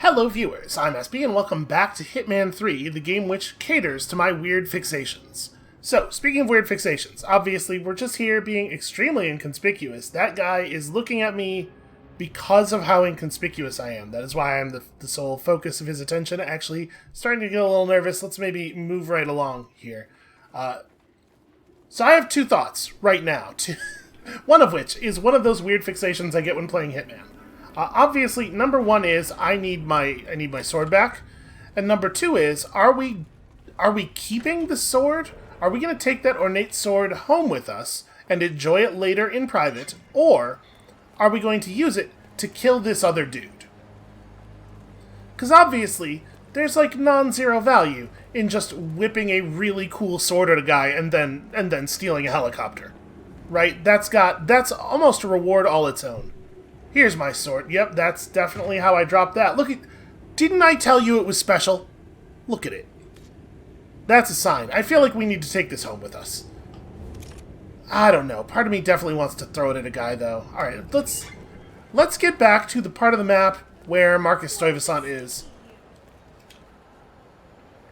Hello viewers, I'm SB and welcome back to Hitman 3, the game which caters to my weird fixations. So, speaking of weird fixations, obviously we're just here being extremely inconspicuous. That guy is looking at me because of how inconspicuous I am. That is why I'm the sole focus of his attention. Actually, starting to get a little nervous. Let's maybe move right along here. So I have two thoughts right now. One of which is one of those weird fixations I get when playing Hitman. Obviously, number one is I need my sword back, and number two is are we keeping the sword? Are we going to take that ornate sword home with us and enjoy it later in private, or are we going to use it to kill this other dude? Because obviously, there's like non-zero value in just whipping a really cool sword at a guy and then stealing a helicopter, right? That's almost a reward all its own. Here's my sword. Yep, that's definitely how I dropped that. Look at... Didn't I tell you it was special? Look at it. That's a sign. I feel like we need to take this home with us. I don't know. Part of me definitely wants to throw it at a guy, though. Alright, let's get back to the part of the map where Marcus Stuyvesant is.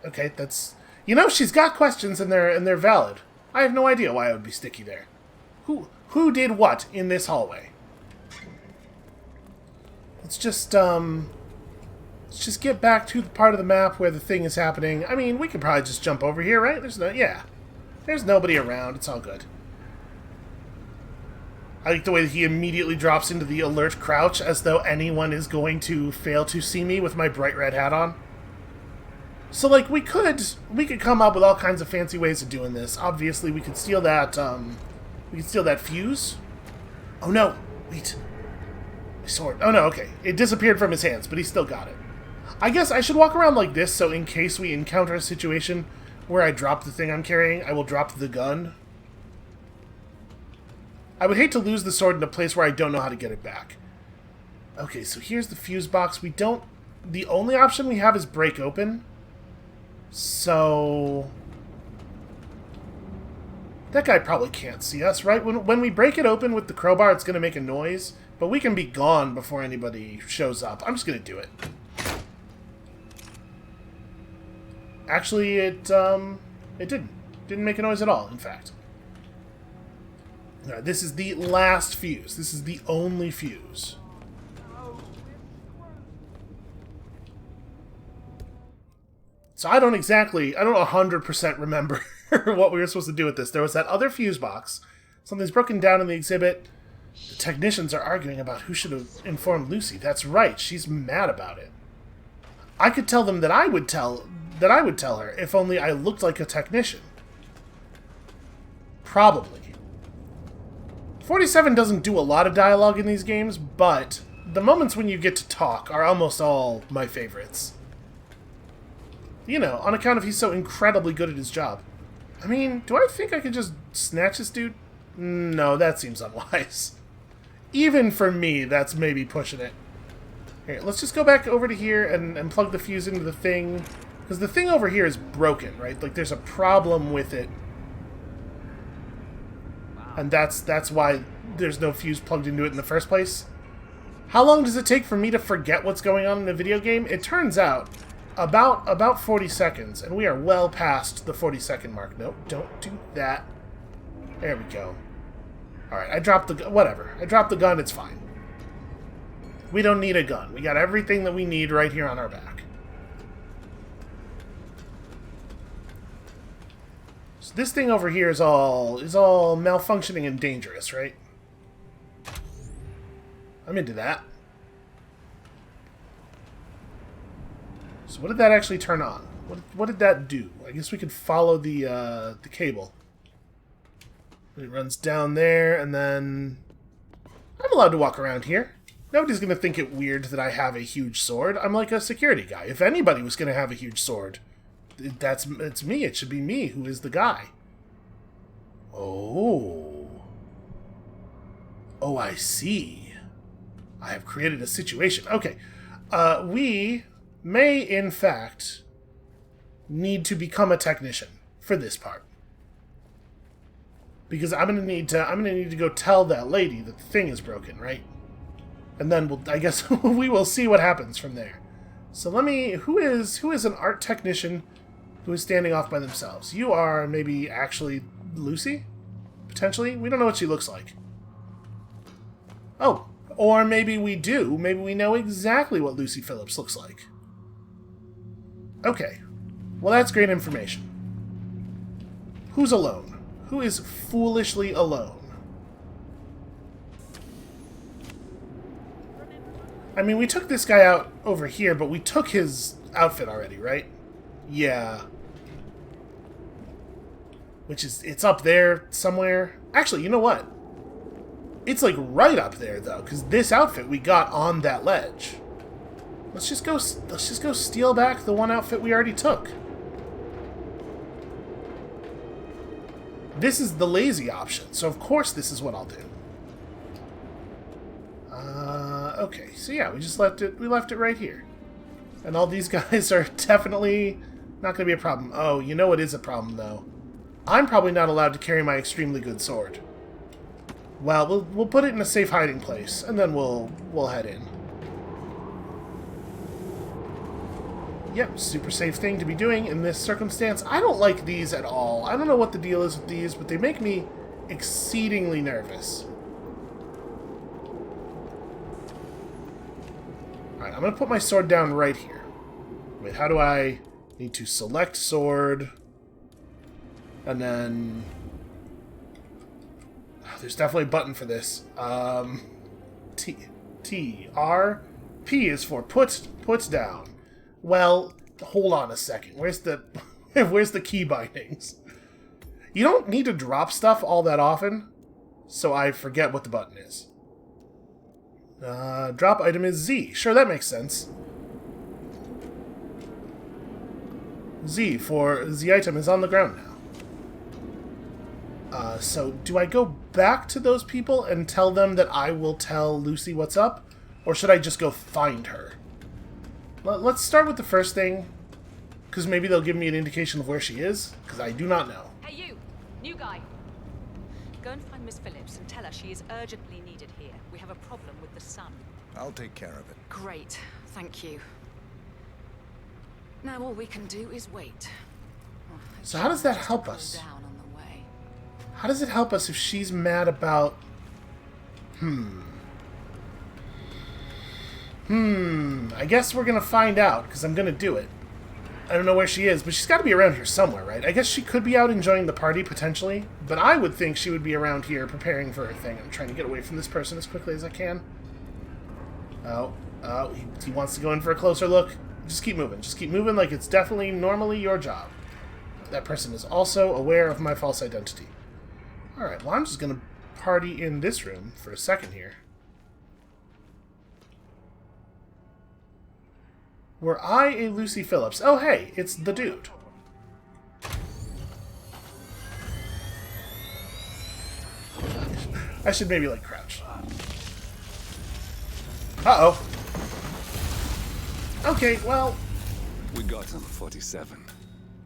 Okay, that's... You know, she's got questions, and they're valid. I have no idea why I would be sticky there. Who did what in this hallway? Let's just get back to the part of the map where the thing is happening. I mean, we could probably just jump over here, right? There's nobody around. It's all good. I like the way that he immediately drops into the alert crouch as though anyone is going to fail to see me with my bright red hat on. So, like, we could come up with all kinds of fancy ways of doing this. Obviously, we could steal that, fuse. Oh, no. Wait. Sword. Oh no, okay. It disappeared from his hands, but he still got it. I guess I should walk around like this, so in case we encounter a situation where I drop the thing I'm carrying, I will drop the gun. I would hate to lose the sword in a place where I don't know how to get it back. Okay, so here's the fuse box. The only option we have is break open. So... That guy probably can't see us, right? When we break it open with the crowbar, it's going to make a noise. But we can be gone before anybody shows up. I'm just going to do it. Actually, it didn't. Didn't make a noise at all, in fact. Alright, this is the last fuse. This is the only fuse. So I don't 100% remember what we were supposed to do with this. There was that other fuse box. Something's broken down in the exhibit. The technicians are arguing about who should have informed Lucy. That's right. She's mad about it. I could tell them that I would tell her if only I looked like a technician. Probably. 47 doesn't do a lot of dialogue in these games, but the moments when you get to talk are almost all my favorites. You know, on account of he's so incredibly good at his job. I mean, do I think I could just snatch this dude? No, that seems unwise. Even for me, that's maybe pushing it. Here, let's just go back over to here and plug the fuse into the thing. Because the thing over here is broken, right? Like, there's a problem with it. And that's why there's no fuse plugged into it in the first place. How long does it take for me to forget what's going on in a video game? It turns out, about 40 seconds. And we are well past the 40-second mark. Nope, don't do that. There we go. Alright, I dropped the gun. Whatever. I dropped the gun, it's fine. We don't need a gun. We got everything that we need right here on our back. So this thing over here is all malfunctioning and dangerous, right? I'm into that. So what did that actually turn on? What did that do? I guess we could follow the cable. It runs down there, and then... I'm allowed to walk around here. Nobody's going to think it weird that I have a huge sword. I'm like a security guy. If anybody was going to have a huge sword, it's me. It should be me who is the guy. Oh. Oh, I see. I have created a situation. Okay. We may, in fact, need to become a technician for this part. Because I'm gonna need to go tell that lady that the thing is broken, right? And then I guess we will see what happens from there. So let me... Who is an art technician who is standing off by themselves? You are maybe actually Lucy? Potentially? We don't know what she looks like. Oh, or maybe we do. Maybe we know exactly what Lucy Phillips looks like. Okay. Well, that's great information. Who's alone? Who is foolishly alone? I mean, we took this guy out over here, but we took his outfit already, right? Yeah. Which is... It's up there somewhere. Actually, you know what? It's like right up there, though, because this outfit we got on that ledge. Let's just go steal back the one outfit we already took. This is the lazy option, so of course this is what I'll do. Okay, so yeah, we left it right here. And all these guys are definitely not going to be a problem. Oh, you know what is a problem, though? I'm probably not allowed to carry my extremely good sword. Well, we'll put it in a safe hiding place, and then we'll head in. Yep, super safe thing to be doing in this circumstance. I don't like these at all. I don't know what the deal is with these, but they make me exceedingly nervous. Alright, I'm going to put my sword down right here. Wait, how do I... Need to select sword. And then... There's definitely a button for this. T. R. P is for put down. Well, hold on a second. Where's the key bindings? You don't need to drop stuff all that often, so I forget what the button is. Drop item is Z. Sure, that makes sense. Z for the item is on the ground now. So do I go back to those people and tell them that I will tell Lucy what's up? Or should I just go find her? Let's start with the first thing, because maybe they'll give me an indication of where she is, because I do not know. Hey you, new guy. Go and find Miss Phillips and tell her she is urgently needed here. We have a problem with the sun. I'll take care of it. Great, thank you. Now all we can do is wait. So how does that help us? How does it help us if she's mad about... I guess we're gonna find out, because I'm gonna do it. I don't know where she is, but she's got to be around here somewhere, right? I guess she could be out enjoying the party, potentially, but I would think she would be around here preparing for her thing. I'm trying to get away from this person as quickly as I can. He wants to go in for a closer look. Just keep moving like it's definitely normally your job. That person is also aware of my false identity. Alright, well I'm just gonna party in this room for a second here. Were I a Lucy Phillips? Oh hey, it's the dude. I should maybe like crouch. Uh-oh. Okay, well... We got him, 47.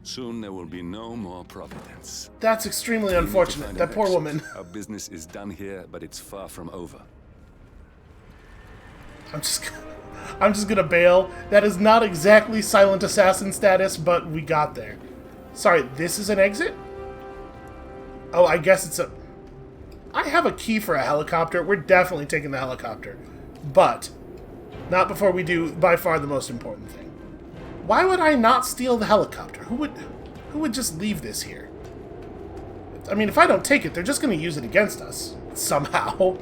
Soon there will be no more Providence. That's extremely unfortunate. That poor woman. Our business is done here, but it's far from over. I'm just gonna bail. That is not exactly silent assassin status, but we got there. Sorry, this is an exit? Oh, I guess it's a... I have a key for a helicopter. We're definitely taking the helicopter. But not before we do by far the most important thing. Why would I not steal the helicopter? Who would just leave this here? I mean, if I don't take it, they're just going to use it against us. Somehow.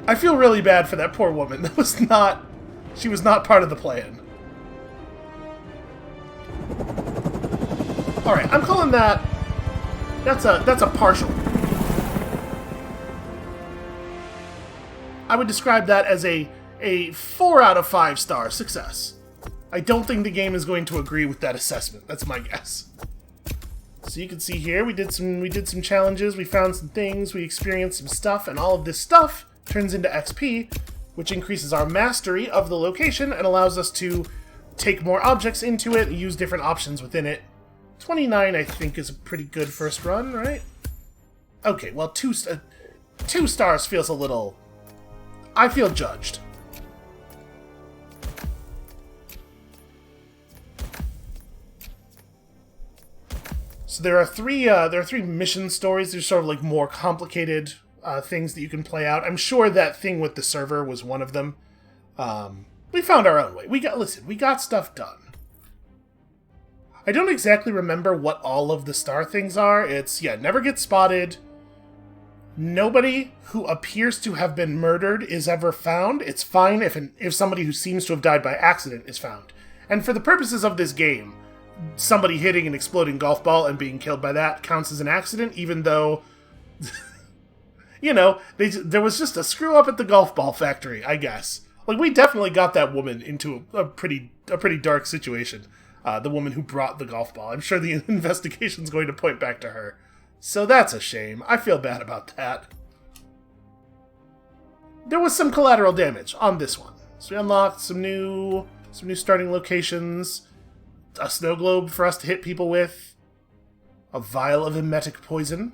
I feel really bad for that poor woman. That was not... She was not part of the plan. Alright, I'm calling that... That's a partial. I would describe that as a 4 out of 5 star success. I don't think the game is going to agree with that assessment. That's my guess. So you can see here, we did some challenges, we found some things, we experienced some stuff, and all of this stuff turns into XP, which increases our mastery of the location and allows us to take more objects into it and use different options within it. 29, I think, is a pretty good first run, right? Okay, well, 2 stars feels a little... I feel judged. So there are three mission stories. There's sort of like more complicated things that you can play out. I'm sure that thing with the server was one of them. We found our own way. We got stuff done. I don't exactly remember what all of the star things are. It's, never get spotted. Nobody who appears to have been murdered is ever found. It's fine if somebody who seems to have died by accident is found. And for the purposes of this game, somebody hitting an exploding golf ball and being killed by that counts as an accident, even though, there was just a screw up at the golf ball factory, I guess. Like, we definitely got that woman into a pretty dark situation. The woman who brought the golf ball. I'm sure the investigation's going to point back to her. So that's a shame. I feel bad about that. There was some collateral damage on this one. So we unlocked some new starting locations, a snow globe for us to hit people with, a vial of emetic poison,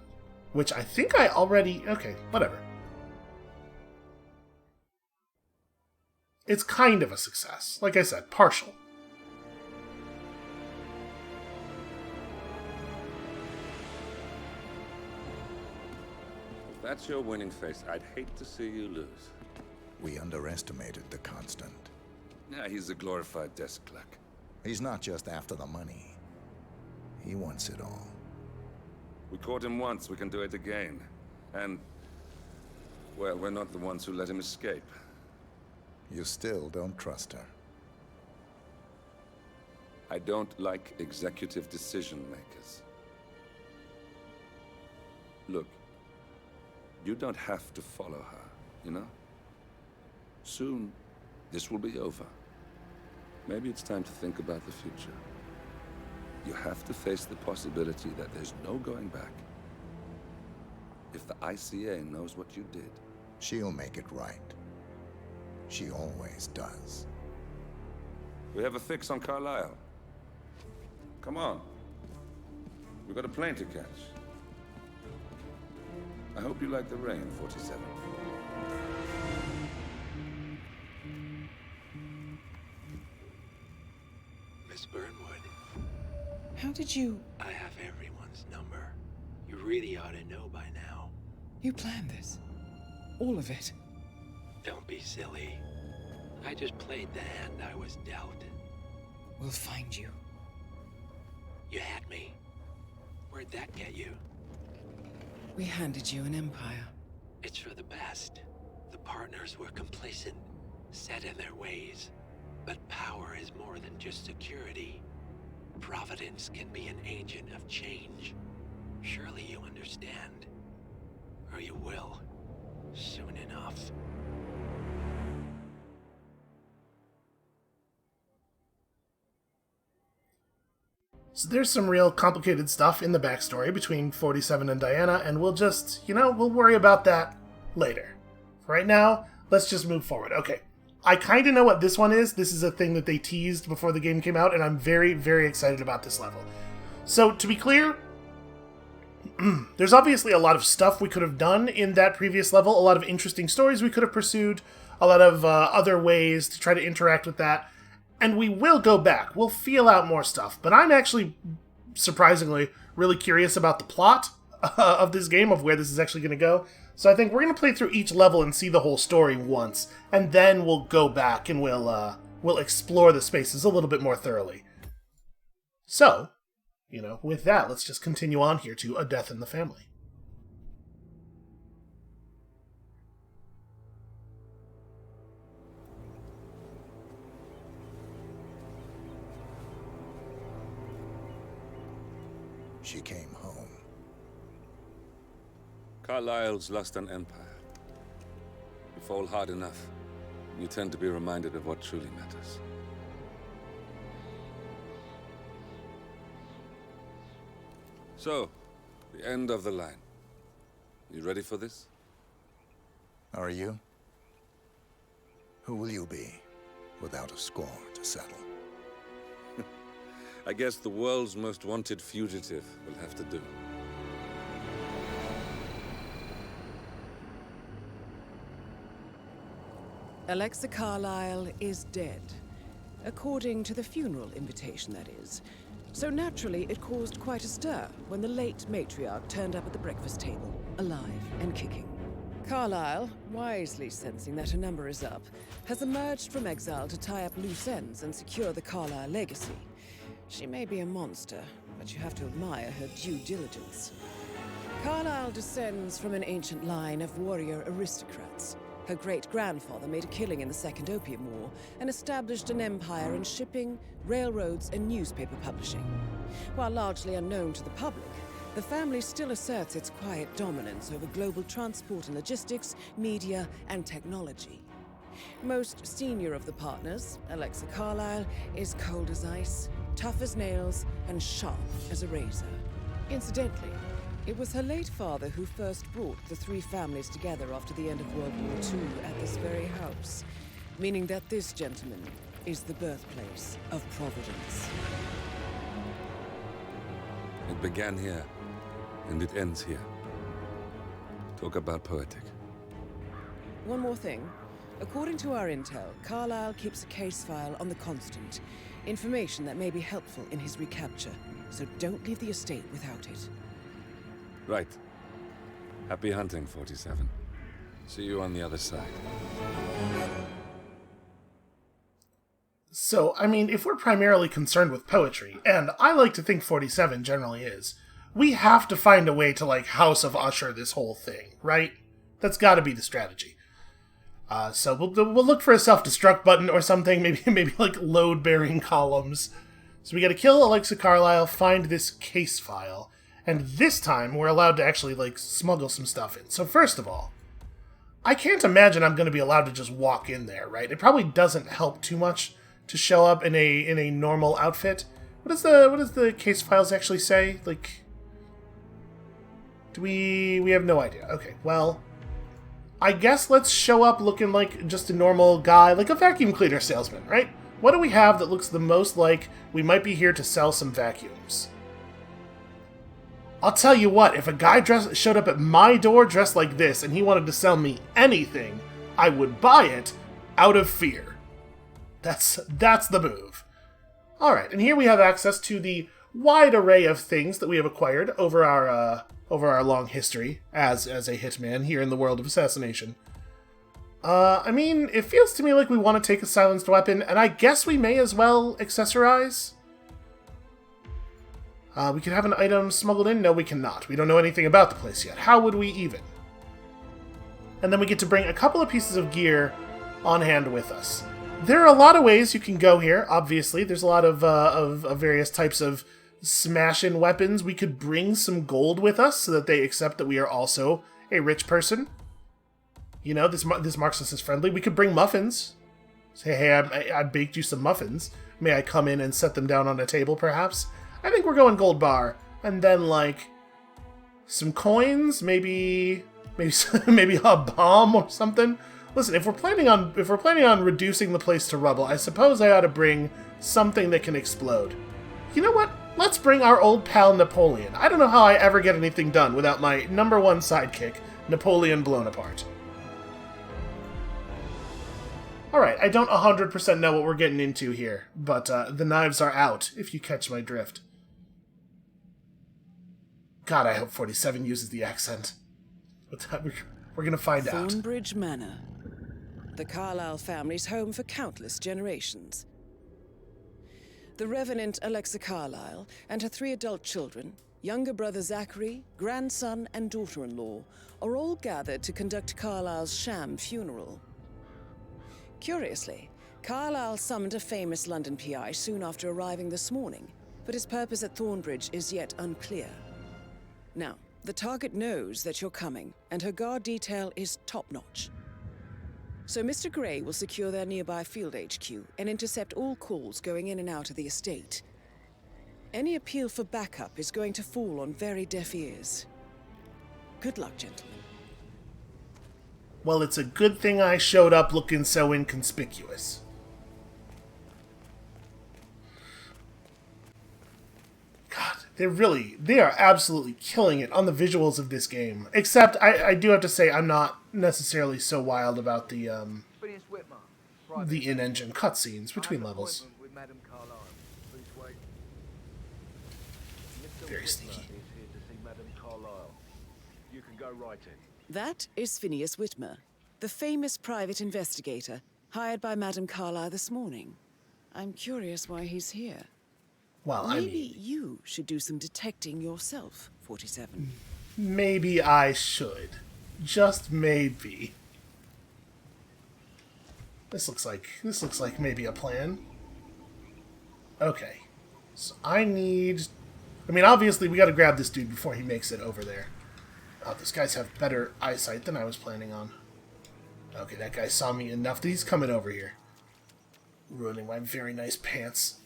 which I think I already... Okay, whatever. It's kind of a success. Like I said, partial. If that's your winning face, I'd hate to see you lose. We underestimated the Constant. Yeah, he's a glorified desk clerk. He's not just after the money. He wants it all. We caught him once, we can do it again. And, well, we're not the ones who let him escape. You still don't trust her. I don't like executive decision makers. Look, you don't have to follow her, you know? Soon, this will be over. Maybe it's time to think about the future. You have to face the possibility that there's no going back. If the ICA knows what you did, she'll make it right. She always does. we have a fix on Carlisle. Come on. We've got a plane to catch. I hope you like the rain, 47. Miss Burnwood. How did you... I have everyone's number. You really ought to know by now. You planned this? All of it? Don't be silly. I just played the hand I was dealt. We'll find you. You had me. Where'd that get you? We handed you an empire. It's for the best. The partners were complacent, set in their ways. But power is more than just security. Providence can be an agent of change. Surely you understand. Or you will. Soon enough. So there's some real complicated stuff in the backstory between 47 and Diana, and we'll just, we'll worry about that later. For right now, let's just move forward. Okay, I kind of know what this one is. This is a thing that they teased before the game came out, and I'm very, very excited about this level. So, to be clear, there's obviously a lot of stuff we could have done in that previous level, a lot of interesting stories we could have pursued, a lot of other ways to try to interact with that. And we will go back. We'll feel out more stuff. But I'm actually, surprisingly, really curious about the plot of this game, of where this is actually going to go. So I think we're going to play through each level and see the whole story once. And then we'll go back and we'll explore the spaces a little bit more thoroughly. So, with that, let's just continue on here to A Death in the Family. She came home. Carlisles lost an empire. You fall hard enough, you tend to be reminded of what truly matters. So, the end of the line. You ready for this? Are you? Who will you be, without a score to settle? I guess the world's most wanted fugitive will have to do. Alexa Carlisle is dead. According to the funeral invitation, that is. So naturally, it caused quite a stir when the late matriarch turned up at the breakfast table, alive and kicking. Carlisle, wisely sensing that her number is up, has emerged from exile to tie up loose ends and secure the Carlisle legacy. She may be a monster, but you have to admire her due diligence. Carlisle descends from an ancient line of warrior aristocrats. Her great-grandfather made a killing in the Second Opium War and established an empire in shipping, railroads, and newspaper publishing. While largely unknown to the public, the family still asserts its quiet dominance over global transport and logistics, media, and technology. Most senior of the partners, Alexa Carlisle, is cold as ice, tough as nails, and sharp as a razor. Incidentally, it was her late father who first brought the three families together after the end of World War II at this very house, meaning that this gentleman is the birthplace of Providence. It began here, and it ends here. Talk about poetic. One more thing. According to our intel, Carlisle keeps a case file on the Constant, information that may be helpful in his recapture, so don't leave the estate without it. Right. Happy hunting, 47. See you on the other side. So, I mean, if we're primarily concerned with poetry, and I like to think 47 generally is, we have to find a way to, like, House of Usher this whole thing, right? That's gotta be the strategy. So we'll look for a self-destruct button or something, maybe like load-bearing columns. So we gotta kill Alexa Carlisle, find this case file, and this time we're allowed to actually, like, smuggle some stuff in. So first of all, I can't imagine I'm gonna be allowed to just walk in there, right? It probably doesn't help too much to show up in a normal outfit. What does the case files actually say? Like, we have no idea. Okay, well, I guess let's show up looking like just a normal guy, like a vacuum cleaner salesman, right? What do we have that looks the most like we might be here to sell some vacuums? I'll tell you what, if a guy showed up at my door dressed like this and he wanted to sell me anything, I would buy it out of fear. That's the move. Alright, and here we have access to the wide array of things that we have acquired over our long history as a hitman here in the World of Assassination. I mean, it feels to me like we want to take a silenced weapon, and I guess we may as well accessorize. We could have an item smuggled in? No, we cannot. We don't know anything about the place yet. How would we even? And then we get to bring a couple of pieces of gear on hand with us. There are a lot of ways you can go here, obviously. There's a lot of various types of smash-in weapons. We could bring some gold with us so that they accept that we are also a rich person. You know, this marks us as friendly. We could bring muffins. Say, hey, I baked you some muffins. May I come in and set them down on a table, perhaps? I think we're going gold bar. And then, like, some coins, maybe a bomb or something. Listen, if we're planning on reducing the place to rubble, I suppose I ought to bring something that can explode. You know what? Let's bring our old pal Napoleon. I don't know how I ever get anything done without my #1 sidekick, Napoleon blown apart. Alright, I don't 100% know what we're getting into here, but the knives are out, if you catch my drift. God, I hope 47 uses the accent. But we're gonna find out. Thornbridge Manor. The Carlisle family's home for countless generations. The Revenant Alexa Carlisle and her 3 adult children, younger brother Zachary, grandson, and daughter-in-law, are all gathered to conduct Carlisle's sham funeral. Curiously, Carlisle summoned a famous London PI soon after arriving this morning, but his purpose at Thornbridge is yet unclear. Now, the target knows that you're coming, and her guard detail is top-notch. So Mr. Gray will secure their nearby field HQ and intercept all calls going in and out of the estate. Any appeal for backup is going to fall on very deaf ears. Good luck, gentlemen. Well, it's a good thing I showed up looking so inconspicuous. God, they are absolutely killing it on the visuals of this game. Except, I do have to say, I'm not necessarily so wild about the in-engine cutscenes between levels. Very sneaky. You can go right in. That is Phineas Whitmer, the famous private investigator hired by Madame Carlisle this morning. I'm curious why he's here. Well, Maybe you should do some detecting yourself, 47. Maybe I should. Just maybe. This looks like maybe a plan. Okay. So I mean, obviously we gotta grab this dude before he makes it over there. Oh, those guys have better eyesight than I was planning on. Okay, that guy saw me enough that he's coming over here. Ruining my very nice pants.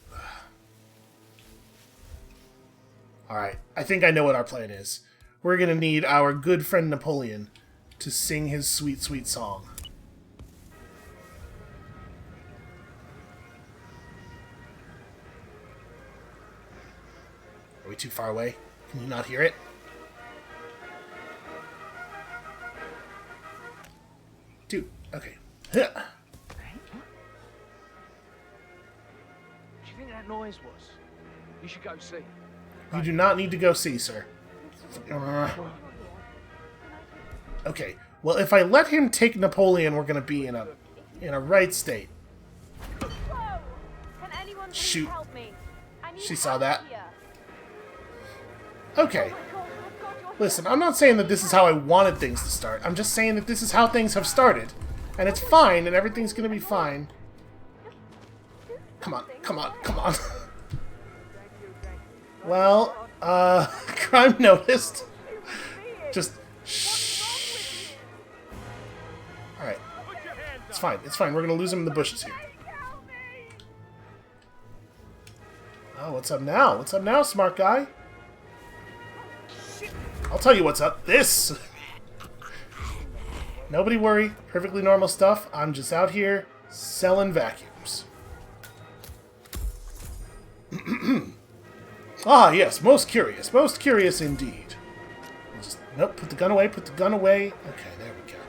Alright, I think I know what our plan is. We're gonna need our good friend Napoleon to sing his sweet, sweet song. Are we too far away? Can you not hear it? Dude, okay. What do you think that noise was? You should go see. You do not need to go see, sir. Okay. Well, if I let him take Napoleon, we're gonna be in a right state. Whoa! Can anyone please Shoot. help me? I need She saw help that. here. Okay. Oh my God, you're Listen, I'm not saying that this is how I wanted things to start. I'm just saying that this is how things have started. And it's fine, and everything's gonna be fine. Come on, come on, come on. Well, crime noticed. Just shh. Alright. It's fine, it's fine. We're gonna lose him in the bushes here. Oh, what's up now? What's up now, smart guy? I'll tell you what's up. This! Nobody worry. Perfectly normal stuff. I'm just out here selling vacuums. Ah, yes. Most curious. Most curious indeed. Nope. Put the gun away. Put the gun away. Okay, there we go.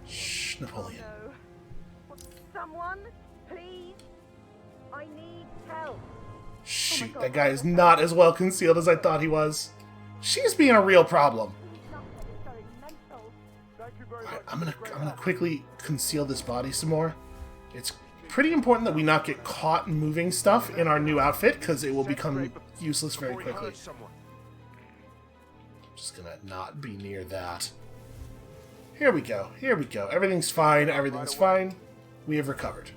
Shh, Napoleon. No. Someone, please. I need help. Shoot, that guy is not as well concealed as I thought he was. She's being a real problem. Right, I'm gonna quickly conceal this body some more. It's pretty important that we not get caught moving stuff in our new outfit, because it will become useless very quickly. Just gonna not be near that. Here we go. Here we go. Everything's fine. Everything's fine. We have recovered.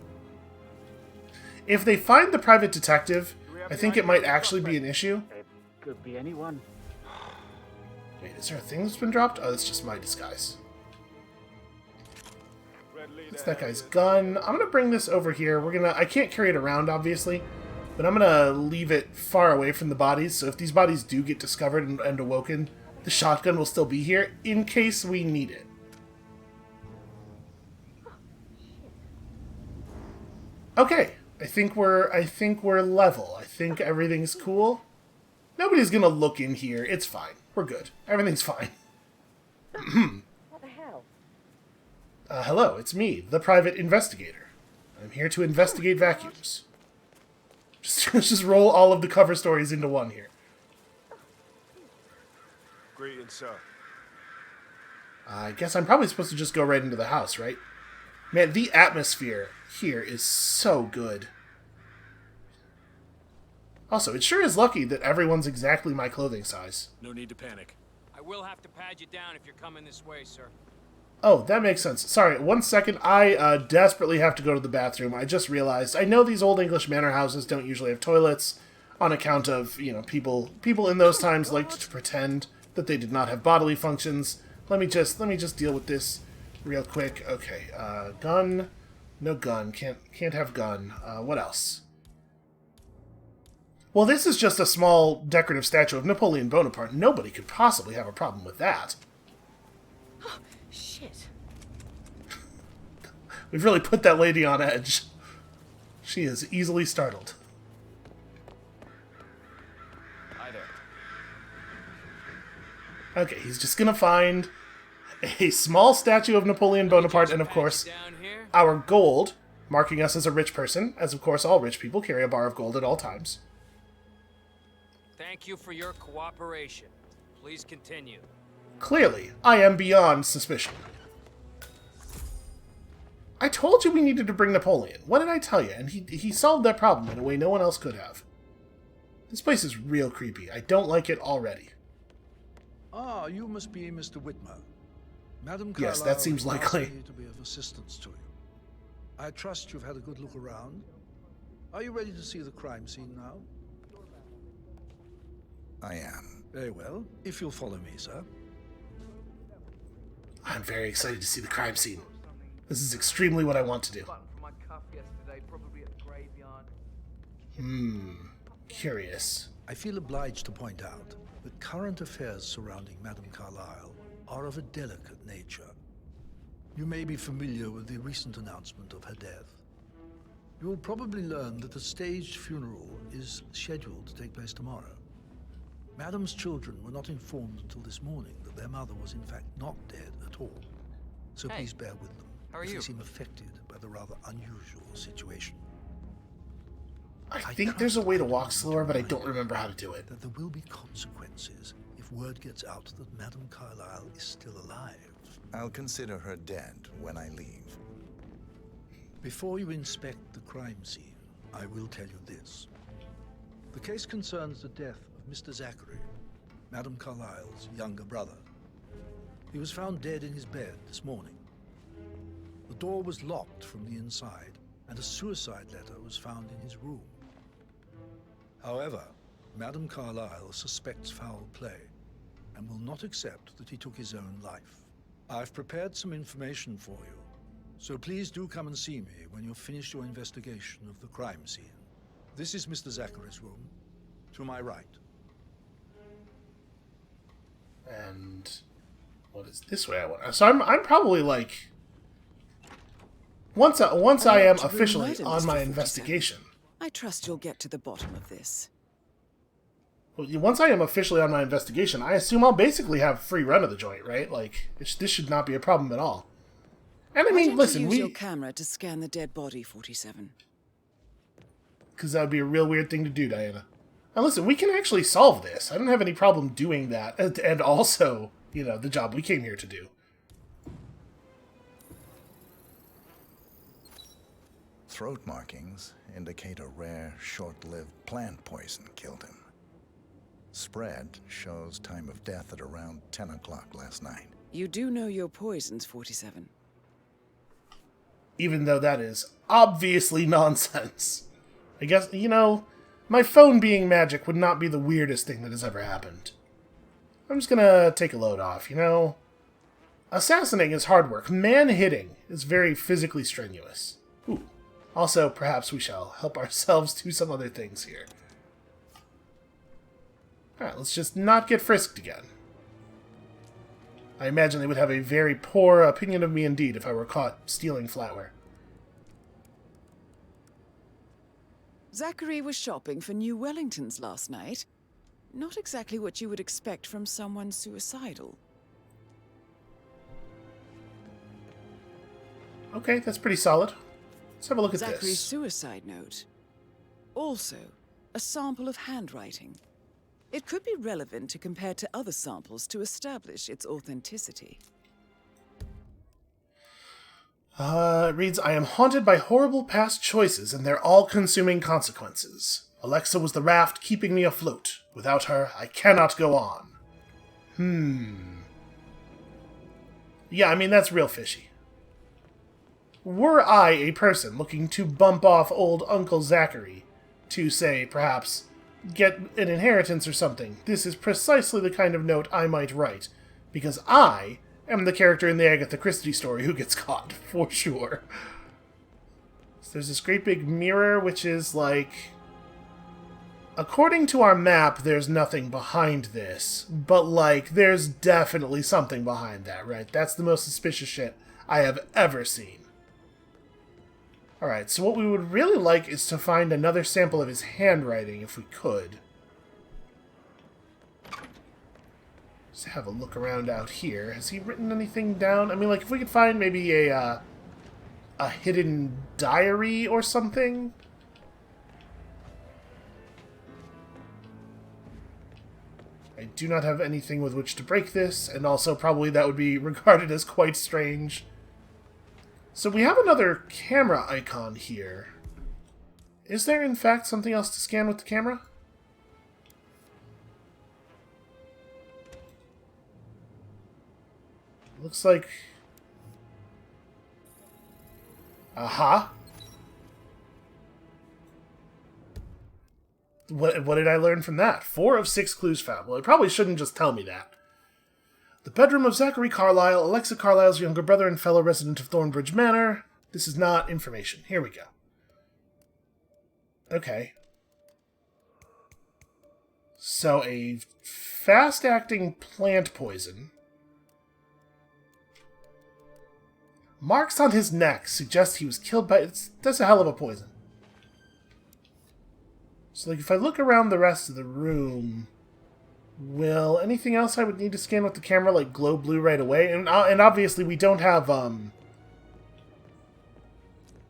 If they find the private detective, I think it might actually be an issue. It could be anyone. Wait, is there a thing that's been dropped? Oh, that's just my disguise. It's that guy's gun. I'm gonna bring this over here. I can't carry it around, obviously, but I'm gonna leave it far away from the bodies, so if these bodies do get discovered and awoken, the shotgun will still be here in case we need it. Okay, I think we're level. I think everything's cool. Nobody's gonna look in here. It's fine. We're good. Everything's fine. What the hell? Hello, it's me, the private investigator. I'm here to investigate vacuums. Just roll all of the cover stories into one here. Greetings, sir. I guess I'm probably supposed to just go right into the house, right? Man, the atmosphere here is so good. Also, it sure is lucky that everyone's exactly my clothing size. No need to panic. I will have to pad you down if you're coming this way, sir. Oh, that makes sense. Sorry, 1 second. I desperately have to go to the bathroom. I just realized. I know these old English manor houses don't usually have toilets on account of, people in those times liked to pretend that they did not have bodily functions. Let me just deal with this real quick. Okay, gun. No gun. Can't have gun. What else? Well, this is just a small decorative statue of Napoleon Bonaparte. Nobody could possibly have a problem with that. Shit. We've really put that lady on edge. She is easily startled. Hi there. Okay, he's just gonna find a small statue of Napoleon Bonaparte and, of course, our gold, marking us as a rich person, as, of course, all rich people carry a bar of gold at all times. Thank you for your cooperation. Please continue. Clearly, I am beyond suspicion. I told you we needed to bring Napoleon. What did I tell you? And he solved that problem in a way no one else could have. This place is real creepy. I don't like it already. Ah, you must be Mr. Whitmer. Madam Yes, Carlisle that seems asked likely. me to be of assistance to you. I trust you've had a good look around. Are you ready to see the crime scene now? I am. Very well. If you'll follow me, sir. I'm very excited to see the crime scene. This is extremely what I want to do. Curious. I feel obliged to point out that current affairs surrounding Madame Carlisle are of a delicate nature. You may be familiar with the recent announcement of her death. You will probably learn that a staged funeral is scheduled to take place tomorrow. Madame's children were not informed until this morning that their mother was in fact not dead at all. So Hey, please bear with them. how are if you? They seem affected by the rather unusual situation. I think there's a way to walk slower, but I don't remember how to do it. That there will be consequences if word gets out that Madame Carlisle is still alive. I'll consider her dead when I leave. Before you inspect the crime scene, I will tell you this. The case concerns the death of Mr. Zachary, Madame Carlisle's younger brother. He was found dead in his bed this morning. The door was locked from the inside, and a suicide letter was found in his room. However, Madame Carlisle suspects foul play and will not accept that he took his own life. I've prepared some information for you, so please do come and see me when you've finished your investigation of the crime scene. This is Mr. Zachary's room, to my right. And what is this way I want? So I'm probably like once I am officially on my investigation. I trust you'll get to the bottom of this. Once I am officially on my investigation, I assume I'll basically have free run of the joint, right? Like this should not be a problem at all. And I Why mean, don't listen, you use your camera to scan the dead body, 47. Because that would be a real weird thing to do, Diana. And listen, we can actually solve this. I don't have any problem doing that, and also, you know, the job we came here to do. Throat markings indicate a rare, short-lived plant poison killed him. Spread shows time of death at around 10 o'clock last night. You do know your poisons, 47. Even though that is obviously nonsense. I guess, you know, my phone being magic would not be the weirdest thing that has ever happened. I'm just gonna take a load off, you know? Assassinating is hard work. Man-hitting is very physically strenuous. Ooh. Also, perhaps we shall help ourselves do some other things here. Alright, let's just not get frisked again. I imagine they would have a very poor opinion of me indeed if I were caught stealing flatware. Zachary was shopping for new Wellingtons last night. Not exactly what you would expect from someone suicidal. Okay, that's pretty solid. Let's have a look at Zachary's this. suicide note. Also, a sample of handwriting. It could be relevant to compare to other samples to establish its authenticity. It reads, I am haunted by horrible past choices and their all-consuming consequences. Alexa was the raft keeping me afloat. Without her, I cannot go on. Yeah, I mean, that's real fishy. Were I a person looking to bump off old Uncle Zachary to, say, perhaps get an inheritance or something, this is precisely the kind of note I might write, because I am the character in the Agatha Christie story who gets caught, for sure. So there's this great big mirror, which is like... According to our map, there's nothing behind this, but, like, there's definitely something behind that, right? That's the most suspicious shit I have ever seen. Alright, so what we would really like is to find another sample of his handwriting, if we could. Just have a look around out here. Has he written anything down? I mean, like, if we could find maybe a hidden diary or something? I do not have anything with which to break this, and also probably that would be regarded as quite strange. So we have another camera icon here. Is there, in fact, something else to scan with the camera? Looks like... Aha! What did I learn from that? 4 of 6 clues found. Well, it probably shouldn't just tell me that. The bedroom of Zachary Carlisle, Alexa Carlisle's younger brother and fellow resident of Thornbridge Manor. This is not information. Here we go. Okay. So, a fast-acting plant poison. Marks on his neck suggest he was killed by... That's a hell of a poison. So, like, if I look around the rest of the room... Will anything else I would need to scan with the camera, like, glow blue right away? And obviously we don't have,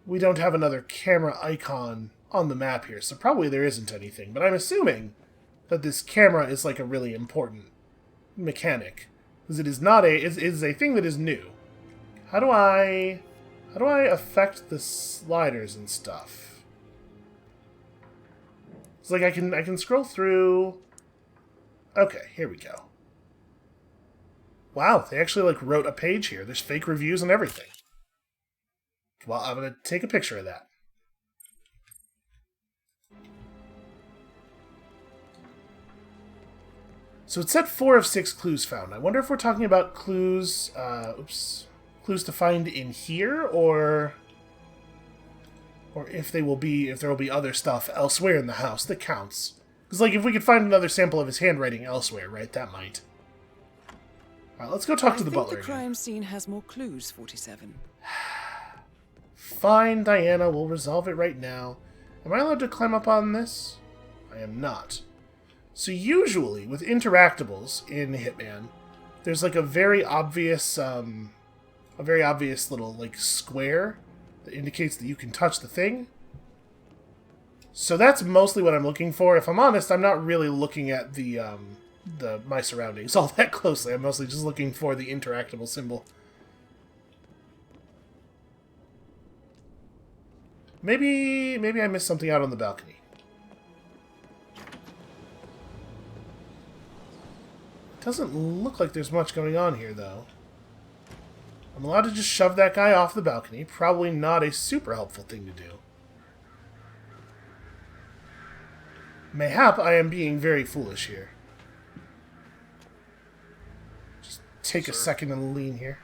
we don't have another camera icon on the map here, so probably there isn't anything. But I'm assuming that this camera is, like, a really important mechanic. Because it is not a... It is a thing that is new. How do I affect the sliders and stuff? It's like I can scroll through... Okay, here we go. Wow, they actually, like, wrote a page here. There's fake reviews and everything. Well, I'm going to take a picture of that. So it said 4 of 6 clues found. I wonder if we're talking about clues, clues to find in here, or if there will be other stuff elsewhere in the house that counts. Because, like, if we could find another sample of his handwriting elsewhere, right, that might. Alright, let's go talk to the butler. I think the crime scene has more clues, 47. Fine, Diana, we'll resolve it right now. Am I allowed to climb up on this? I am not. So usually, with interactables in Hitman, there's, like, a very obvious little, like, square that indicates that you can touch the thing. So that's mostly what I'm looking for. If I'm honest, I'm not really looking at my surroundings all that closely. I'm mostly just looking for the interactable symbol. Maybe I missed something out on the balcony. It doesn't look like there's much going on here, though. I'm allowed to just shove that guy off the balcony. Probably not a super helpful thing to do. Mayhap I am being very foolish here. Just take a second and lean here.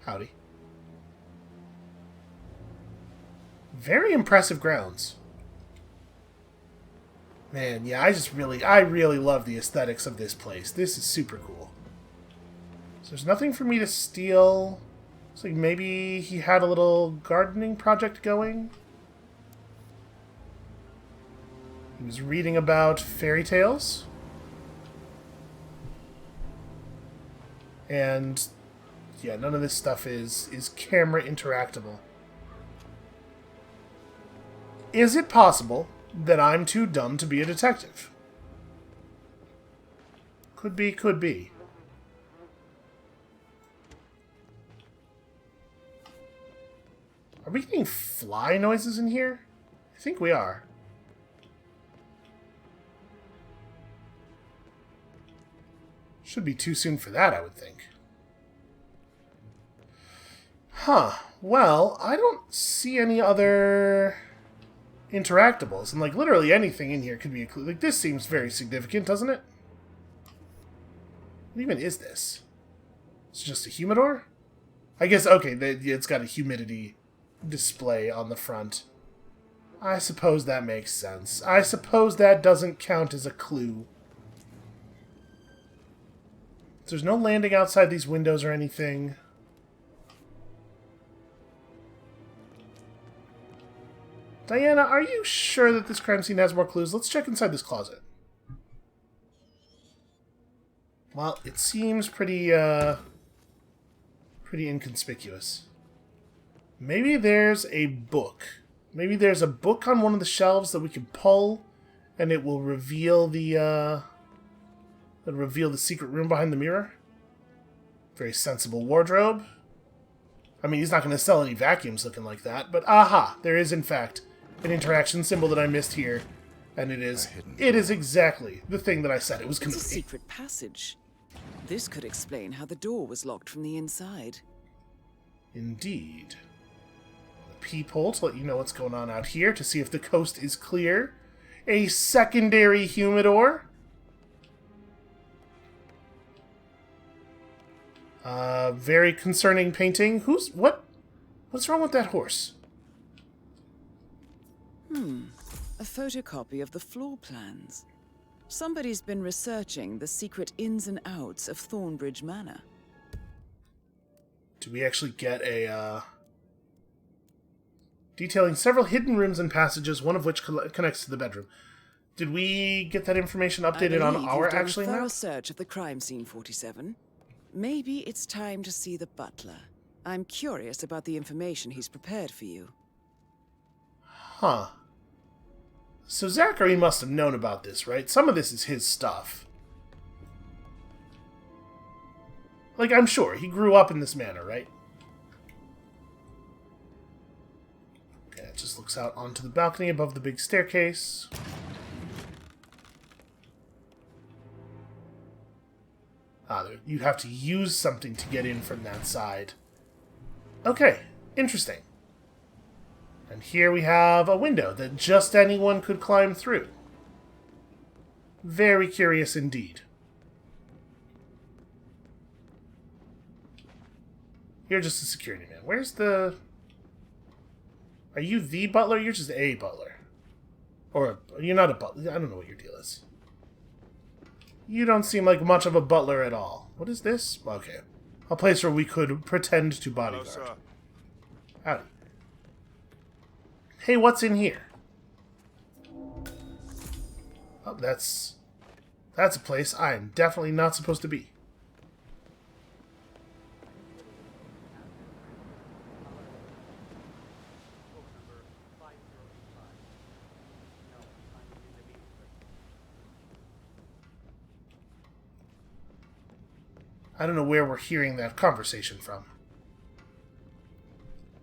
Howdy. Very impressive grounds. Man, yeah, I really love the aesthetics of this place. This is super cool. So there's nothing for me to steal. Looks like maybe he had a little gardening project going. He was reading about fairy tales. And yeah, none of this stuff is camera interactable. Is it possible that I'm too dumb to be a detective? Could be, could be. Are we getting fly noises in here? I think we are. Should be too soon for that, I would think. Huh. Well, I don't see any other interactables. And, like, literally anything in here could be a clue. Like, this seems very significant, doesn't it? What even is this? It's just a humidor? I guess, okay, it's got a humidity display on the front. I suppose that makes sense. I suppose that doesn't count as a clue. There's no landing outside these windows or anything. Diana, are you sure that this crime scene has more clues? Let's check inside this closet. Well, it seems pretty inconspicuous. Maybe there's a book. Maybe there's a book on one of the shelves that we can pull, and it will reveal the That'll reveal the secret room behind the mirror. Very sensible wardrobe. I mean, he's not going to sell any vacuums looking like that, but aha! There is, in fact, an interaction symbol that I missed here, and it is exactly the thing that I said it was going to be. It's a secret passage. This could explain how the door was locked from the inside. Indeed. A peephole to let you know what's going on out here, to see if the coast is clear. A secondary humidor. Very concerning painting. What's wrong with that horse? A photocopy of the floor plans. Somebody's been researching the secret ins and outs of Thornbridge Manor. Do we actually get a, detailing several hidden rooms and passages, one of which connects to the bedroom. Did we get that information updated on our actually map? map? A search of the crime scene, 47. Maybe it's time to see the butler. I'm curious about the information he's prepared for you. Huh. So Zachary must have known about this, right? Some of this is his stuff. Like, I'm sure. He grew up in this manor, right? Okay, it just looks out onto the balcony above the big staircase. You'd have to use something to get in from that side. Okay, interesting. And here we have a window that just anyone could climb through. Very curious indeed. You're just a security man. Where's the... Are you the butler? You're just a butler. Or, you're not a butler. I don't know what your deal is. You don't seem like much of a butler at all. What is this? Okay. A place where we could pretend to bodyguard. Hello, sir. Howdy. Hey, what's in here? Oh, that's a place I am definitely not supposed to be. I don't know where we're hearing that conversation from.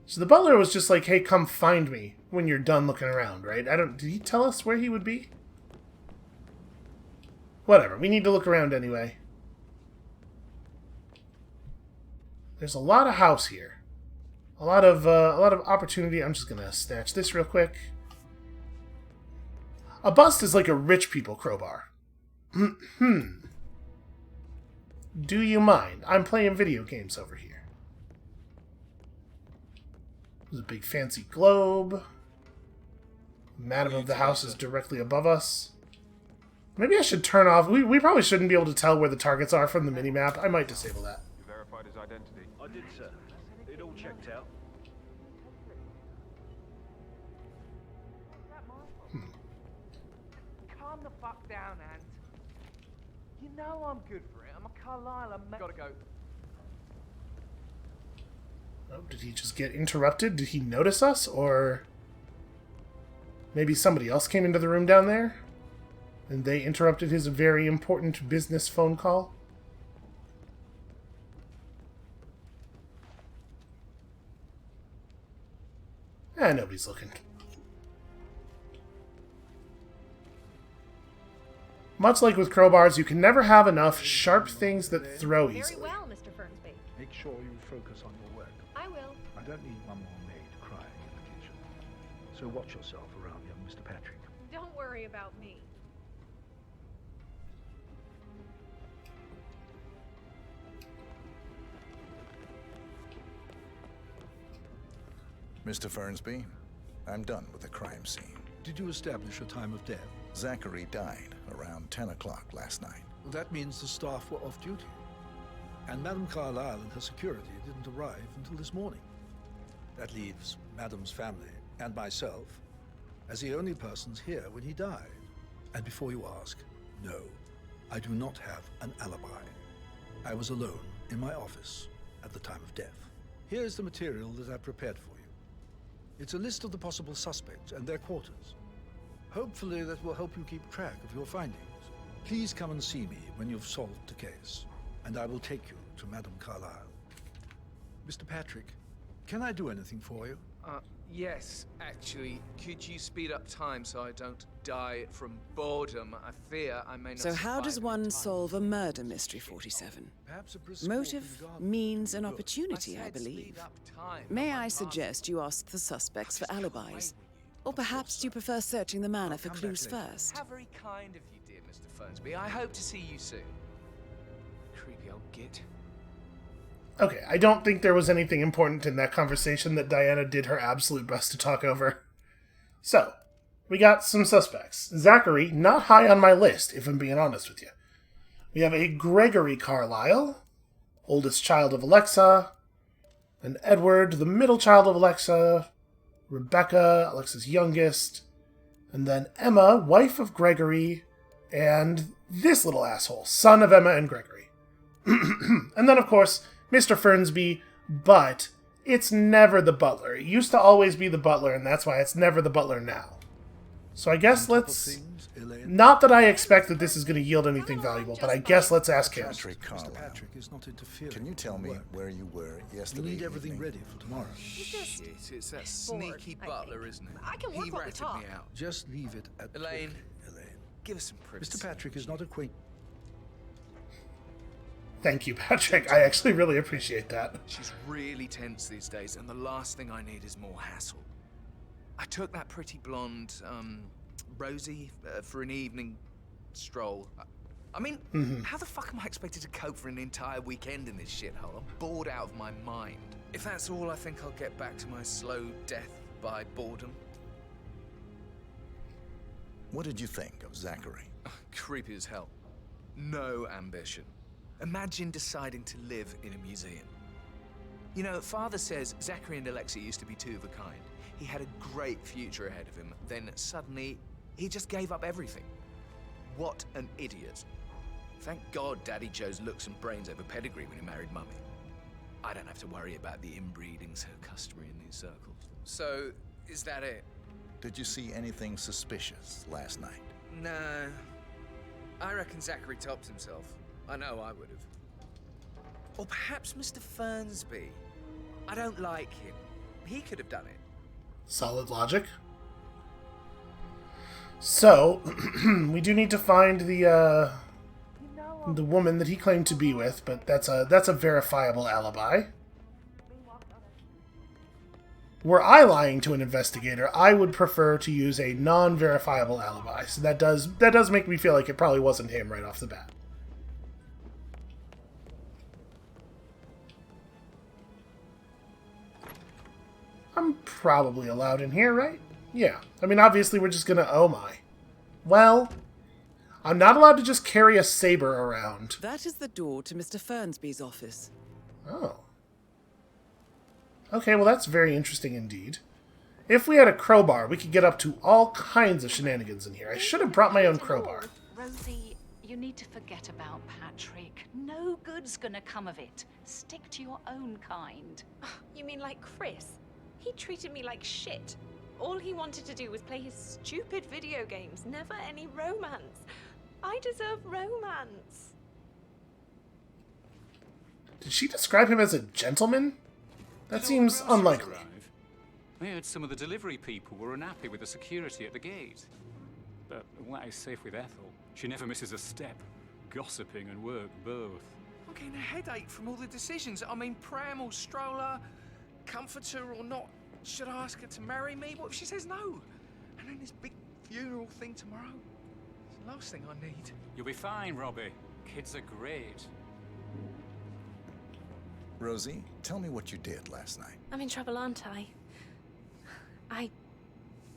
So the butler was just like, hey, come find me when you're done looking around, right? Did he tell us where he would be? Whatever, we need to look around anyway. There's a lot of house here. A lot of opportunity. I'm just gonna snatch this real quick. A bust is like a rich people crowbar. Do you mind? I'm playing video games over here. There's a big fancy globe. Madam of the house is directly above us. Maybe I should turn off... We probably shouldn't be able to tell where the targets are from the minimap. I might disable that. You verified his identity? I did, sir. It all checked out. Calm the fuck down, Ant. You know I'm good for it. I'm a Carlisle. Gotta go. Oh, did he just get interrupted? Did he notice us? Or maybe somebody else came into the room down there? And they interrupted his very important business phone call? Nobody's looking. Much like with crowbars, you can never have enough sharp things that throw easily. Very well, Mr. Fernsby. Make sure you focus on your work. I will. I don't need one more maid crying in the kitchen. So watch yourself around young Mr. Patrick. Don't worry about me. Mr. Fernsby, I'm done with the crime scene. Did you establish a time of death? Zachary died around 10 o'clock last night. Well, that means the staff were off duty. And Madame Carlisle and her security didn't arrive until this morning. That leaves Madame's family and myself as the only persons here when he died. And before you ask, no, I do not have an alibi. I was alone in my office at the time of death. Here's the material that I've prepared for you. It's a list of the possible suspects and their quarters. Hopefully that will help you keep track of your findings. Please come and see me when you've solved the case, and I will take you to Madame Carlisle. Mr. Patrick, can I do anything for you? Yes, actually. Could you speed up time so I don't die from boredom? I fear I may not. So how does one solve a murder mystery, 47? Motive, means, and opportunity, I believe. May I suggest you ask the suspects for alibis? Or perhaps you prefer searching the manor for clues first? How very kind of you, dear Mr. Fernsby. I hope to see you soon. Creepy old git. Okay, I don't think there was anything important in that conversation that Diana did her absolute best to talk over. So, we got some suspects. Zachary, not high on my list, if I'm being honest with you. We have a Gregory Carlisle, oldest child of Alexa, and Edward, the middle child of Alexa, Rebecca, Alexa's youngest, and then Emma, wife of Gregory, and this little asshole, son of Emma and Gregory. And then, of course, Mr. Fernsby, but it's never the butler. It used to always be the butler, and that's why it's never the butler now. So I guess let's... Not that I expect that this is going to yield anything valuable, but I guess let's ask him. Patrick Carlisle, can you tell me where you were yesterday? We need everything ready for tomorrow. Shit, it's that sneaky butler, isn't it? I can work He what we ratted talk. me out. Just leave it at Elaine, Elaine. give us some privacy. Mr. Patrick is not acquainted. Thank you, Patrick. I actually really appreciate that. She's really tense these days, and the last thing I need is more hassle. I took that pretty blonde, Rosie, for an evening stroll. I mean, how the fuck am I expected to cope for an entire weekend in this shithole? I'm bored out of my mind. If that's all, I think I'll get back to my slow death by boredom. What did you think of Zachary? Creepy as hell. No ambition. Imagine deciding to live in a museum. You know, Father says Zachary and Alexa used to be two of a kind. He had a great future ahead of him. Then suddenly, he just gave up everything. What an idiot. Thank God Daddy chose looks and brains over pedigree when he married Mummy. I don't have to worry about the inbreeding so customary in these circles. So, is that it? Did you see anything suspicious last night? No. I reckon Zachary topped himself. I know I would have. Or perhaps Mr. Fernsby. I don't like him. He could have done it. Solid logic. So, we do need to find the woman that he claimed to be with, but that's a verifiable alibi. Were I lying to an investigator, I would prefer to use a non-verifiable alibi. So that does make me feel like it probably wasn't him right off the bat. I'm probably allowed in here, right? Yeah. I mean, obviously we're just gonna... Oh my. Well, I'm not allowed to just carry a saber around. That is the door to Mr. Fernsby's office. Oh. Okay, well that's very interesting indeed. If we had a crowbar, we could get up to all kinds of shenanigans in here. I should have brought my own crowbar. Rosie, you need to forget about Patrick. No good's gonna come of it. Stick to your own kind. You mean like Chris? He treated me like shit. All he wanted to do was play his stupid video games, never any romance. I deserve romance. Did she describe him as a gentleman? That seems unlikely. I heard some of the delivery people were unhappy with the security at the gate. But what is safe with Ethel? She never misses a step. Gossiping and work both. I'm getting a headache from all the decisions. I mean, pram or stroller, comforter or not. Should I ask her to marry me? What if she says no? And then this big funeral thing tomorrow. It's the last thing I need. You'll be fine, Robbie. Kids are great. Rosie, tell me what you did last night. I'm in trouble, aren't I? I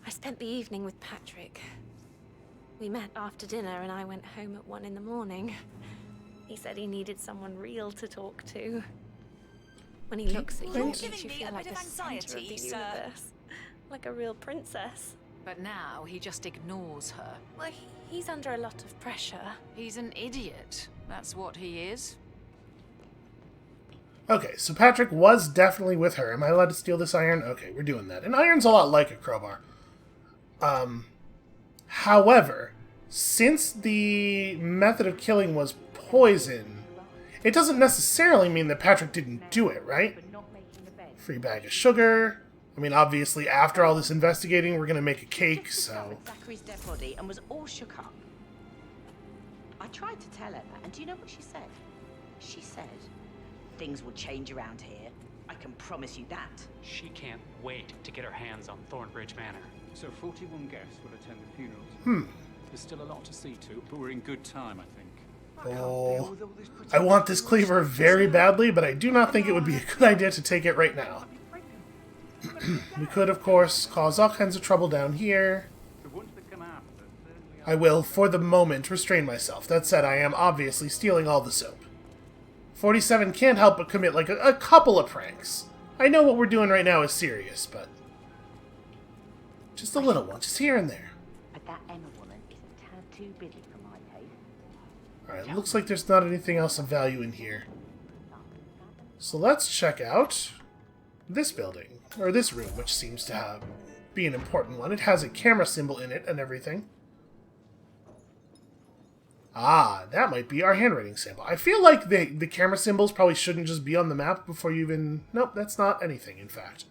spent the evening with Patrick. We met after dinner and I went home at 1 in the morning. He said he needed someone real to talk to. When he looks at you, it makes you feel like the center of the universe. Like a real princess. But now he just ignores her. Well, he's under a lot of pressure. He's an idiot. That's what he is. Okay, so Patrick was definitely with her. Am I allowed to steal this iron? Okay, we're doing that. An iron's a lot like a crowbar. However, Since the method of killing was poison, it doesn't necessarily mean that Patrick didn't do it, right? Free bag of sugar. I mean, obviously, after all this investigating, we're gonna make a cake, so... Zachary's dead body and was all shook up. I tried to tell her that, and do you know what she said? She said, things will change around here. I can promise you that. She can't wait to get her hands on Thornbridge Manor. So 41 guests will attend the funerals. There's still a lot to see to, but we're in good time, I think. Oh, I want this cleaver very badly, but I do not think it would be a good idea to take it right now. We could, of course, cause all kinds of trouble down here. I will, for the moment, restrain myself. That said, I am obviously stealing all the soap. 47 can't help but commit, like, a couple of pranks. I know what we're doing right now is serious, but... just a little one, just here and there. But that Emma woman is a tad too busy for my taste. Alright, looks like there's not anything else of value in here. So let's check out this building, or this room, which seems to be an important one. It has a camera symbol in it and everything. Ah, that might be our handwriting symbol. I feel like the camera symbols probably shouldn't just be on the map before you even... Nope, that's not anything, in fact.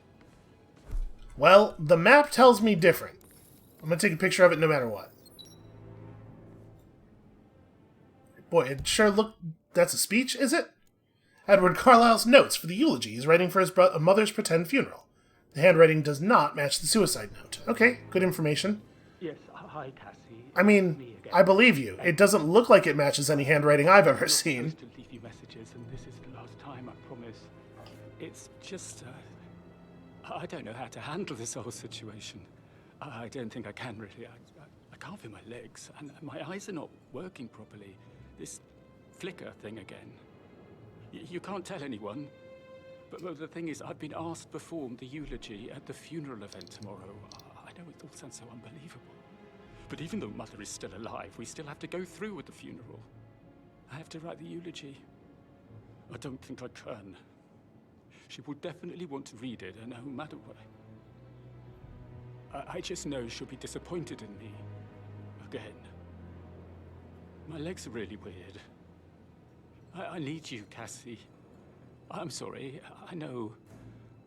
Well, the map tells me different. I'm going to take a picture of it no matter what. Boy, it sure looked... That's a speech, is it? Edward Carlisle's notes for the eulogy he's writing for his mother's pretend funeral. The handwriting does not match the suicide note. Okay, good information. Yes, hi, Cassie. I mean, I believe you. It doesn't look like it matches any handwriting I've ever seen. To leave you messages, and this is the last time, I promise. It's just, I don't know how to handle this whole situation. I don't think I can really. I can't feel my legs, and my eyes are not working properly. This flicker thing again. You can't tell anyone. But the thing is, I've been asked to perform the eulogy at the funeral event tomorrow. I know it all sounds so unbelievable. But even though Mother is still alive, we still have to go through with the funeral. I have to write the eulogy. I don't think I can. She will definitely want to read it, and no matter what. I just know she'll be disappointed in me. Again. My legs are really weird. I need you, Cassie. I'm sorry, I know.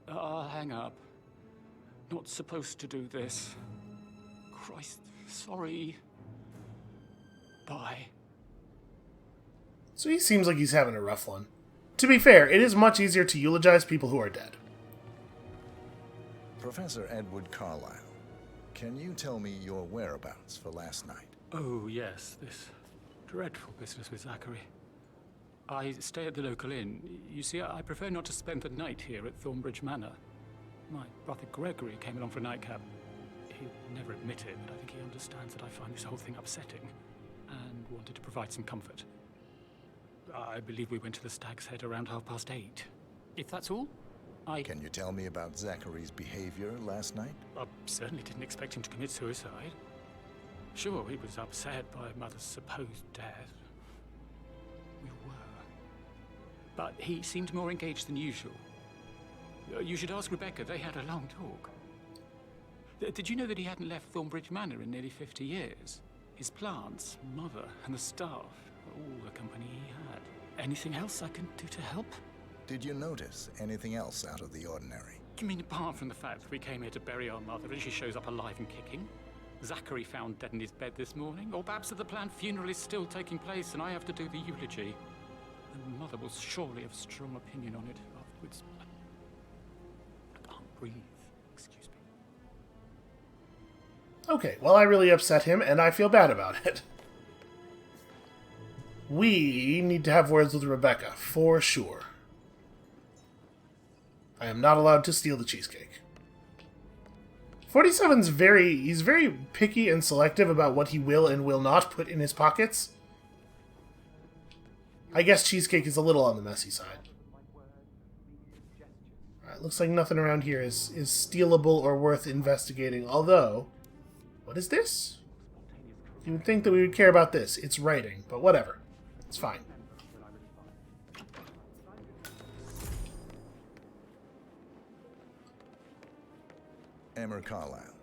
I'll hang up. Not supposed to do this. Christ, sorry. Bye. So he seems like he's having a rough one. To be fair, it is much easier to eulogize people who are dead. Professor Edward Carlisle, can you tell me your whereabouts for last night? Oh, yes, this dreadful business with Zachary. I stay at the local inn. You see, I prefer not to spend the night here at Thornbridge Manor. My brother Gregory came along for a nightcap. He'd never admit it, but I think he understands that I find this whole thing upsetting and wanted to provide some comfort. I believe we went to the Stag's Head around 8:30. If that's all, Can you tell me about Zachary's behavior last night? I certainly didn't expect him to commit suicide. Sure, he was upset by Mother's supposed death. We were. But he seemed more engaged than usual. You should ask Rebecca. They had a long talk. Did you know that he hadn't left Thornbridge Manor in nearly 50 years? His plants, Mother, and the staff, all the company he had. Anything else I can do to help? Did you notice anything else out of the ordinary? You mean apart from the fact that we came here to bury our mother and she shows up alive and kicking? Zachary found dead in his bed this morning? Or perhaps that the planned funeral is still taking place and I have to do the eulogy? And Mother will surely have a strong opinion on it afterwards. I can't breathe. Excuse me. Okay, well, I really upset him, and I feel bad about it. We need to have words with Rebecca, for sure. I am not allowed to steal the cheesecake. 47's he's very picky and selective about what he will and will not put in his pockets. I guess cheesecake is a little on the messy side. Alright, looks like nothing around here is stealable or worth investigating, although... What is this? You would think that we would care about this. It's writing, but whatever. It's fine. Emma Carlisle,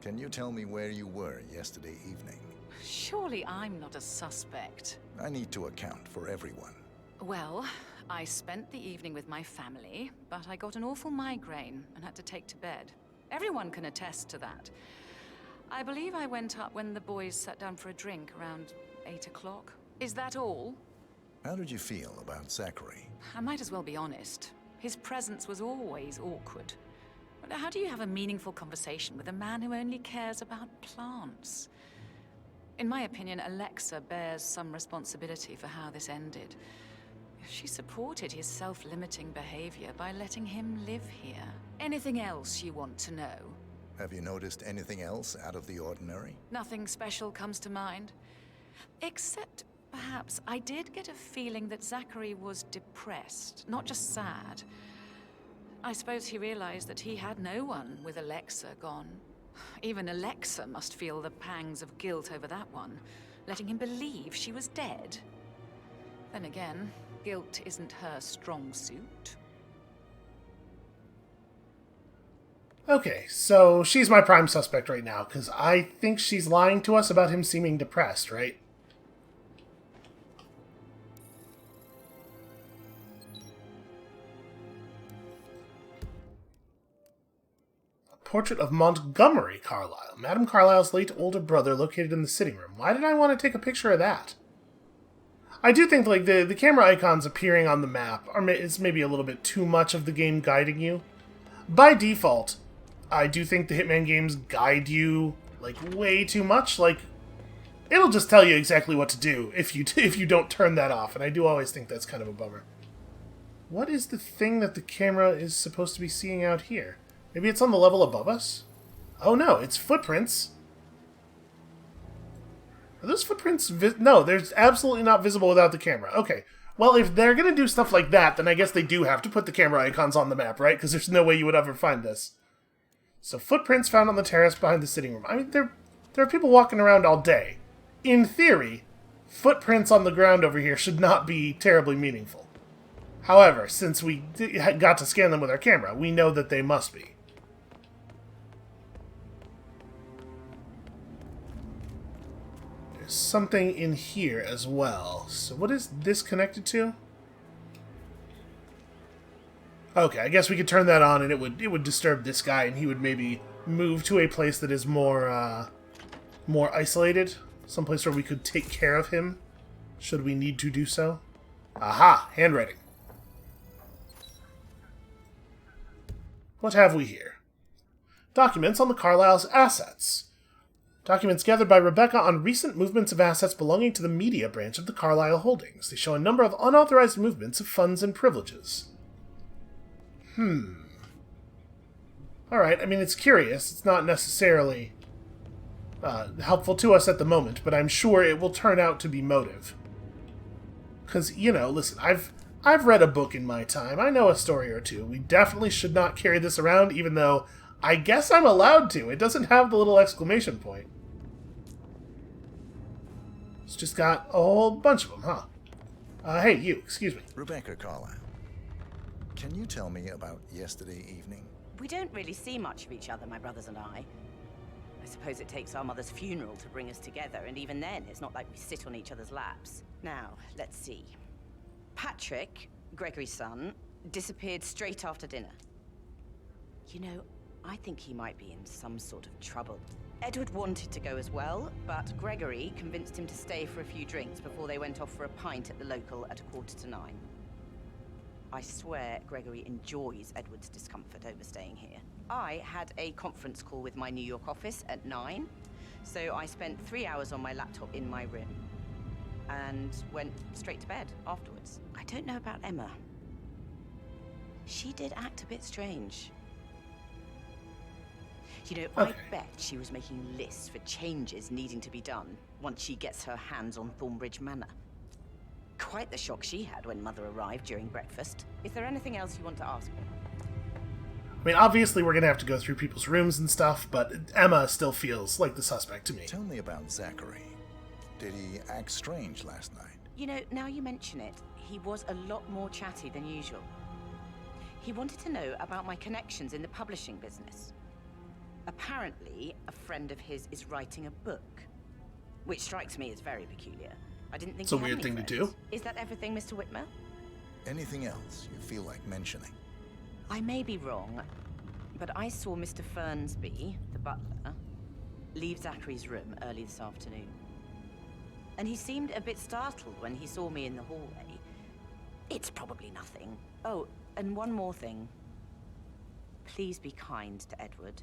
can you tell me where you were yesterday evening? Surely I'm not a suspect. I need to account for everyone. Well, I spent the evening with my family, but I got an awful migraine and had to take to bed. Everyone can attest to that. I believe I went up when the boys sat down for a drink around 8 o'clock. Is that all? How did you feel about Zachary? I might as well be honest. His presence was always awkward. How do you have a meaningful conversation with a man who only cares about plants? In my opinion, Alexa bears some responsibility for how this ended. She supported his self-limiting behavior by letting him live here. Anything else you want to know? Have you noticed anything else out of the ordinary? Nothing special comes to mind. Except, perhaps, I did get a feeling that Zachary was depressed, not just sad. I suppose he realized that he had no one with Alexa gone. Even Alexa must feel the pangs of guilt over that one, letting him believe she was dead. Then again, guilt isn't her strong suit. Okay, so she's my prime suspect right now, because I think she's lying to us about him seeming depressed, right? Portrait of Montgomery Carlisle, Madame Carlisle's late older brother, located in the sitting room. Why did I want to take a picture of that? I do think like the camera icons appearing on the map is maybe a little bit too much of the game guiding you. By default, I do think the Hitman games guide you like way too much. Like, it'll just tell you exactly what to do if you don't turn that off, and I do always think that's kind of a bummer. What is the thing that the camera is supposed to be seeing out here? Maybe it's on the level above us? Oh no, it's footprints. Are those footprints no, they're absolutely not visible without the camera. Okay, well, if they're going to do stuff like that, then I guess they do have to put the camera icons on the map, right? Because there's no way you would ever find this. So, footprints found on the terrace behind the sitting room. I mean, there are people walking around all day. In theory, footprints on the ground over here should not be terribly meaningful. However, since we got to scan them with our camera, we know that they must be. There's something in here as well. So what is this connected to? Okay, I guess we could turn that on and it would disturb this guy and he would maybe move to a place that is more more isolated. Someplace where we could take care of him, should we need to do so. Aha! Handwriting. What have we here? Documents on the Carlisle's assets. Documents gathered by Rebecca on recent movements of assets belonging to the media branch of the Carlisle Holdings. They show a number of unauthorized movements of funds and privileges. Alright, I mean, it's curious. It's not necessarily helpful to us at the moment, but I'm sure it will turn out to be motive. Because, you know, listen, I've read a book in my time. I know a story or two. We definitely should not carry this around, even though I guess I'm allowed to. It doesn't have the little exclamation point. It's just got a whole bunch of them, huh? Hey, you, excuse me. Rebecca Carlisle, can you tell me about yesterday evening? We don't really see much of each other, my brothers and I. I suppose it takes our mother's funeral to bring us together, and even then, it's not like we sit on each other's laps. Now, let's see. Patrick, Gregory's son, disappeared straight after dinner. You know, I think he might be in some sort of trouble. Edward wanted to go as well, but Gregory convinced him to stay for a few drinks before they went off for a pint at the local at 9:15. I swear Gregory enjoys Edward's discomfort over staying here. I had a conference call with my New York office at 9, so I spent 3 hours on my laptop in my room and went straight to bed afterwards. I don't know about Emma. She did act a bit strange. You know, okay. I bet she was making lists for changes needing to be done once she gets her hands on Thornbridge Manor. Quite the shock she had when Mother arrived during breakfast. Is there anything else you want to ask me? I mean, obviously we're going to have to go through people's rooms and stuff, but Emma still feels like the suspect to me. Tell me about Zachary. Did he act strange last night? You know, now you mention it, he was a lot more chatty than usual. He wanted to know about my connections in the publishing business. Apparently, a friend of his is writing a book. which strikes me as very peculiar. I didn't think It's a he had weird any thing to friends. do. Is that everything, Mr. Whitmer? Anything else you feel like mentioning? I may be wrong, but I saw Mr. Fernsby, the butler, leave Zachary's room early this afternoon. And he seemed a bit startled when he saw me in the hallway. It's probably nothing. Oh, and one more thing. Please be kind to Edward.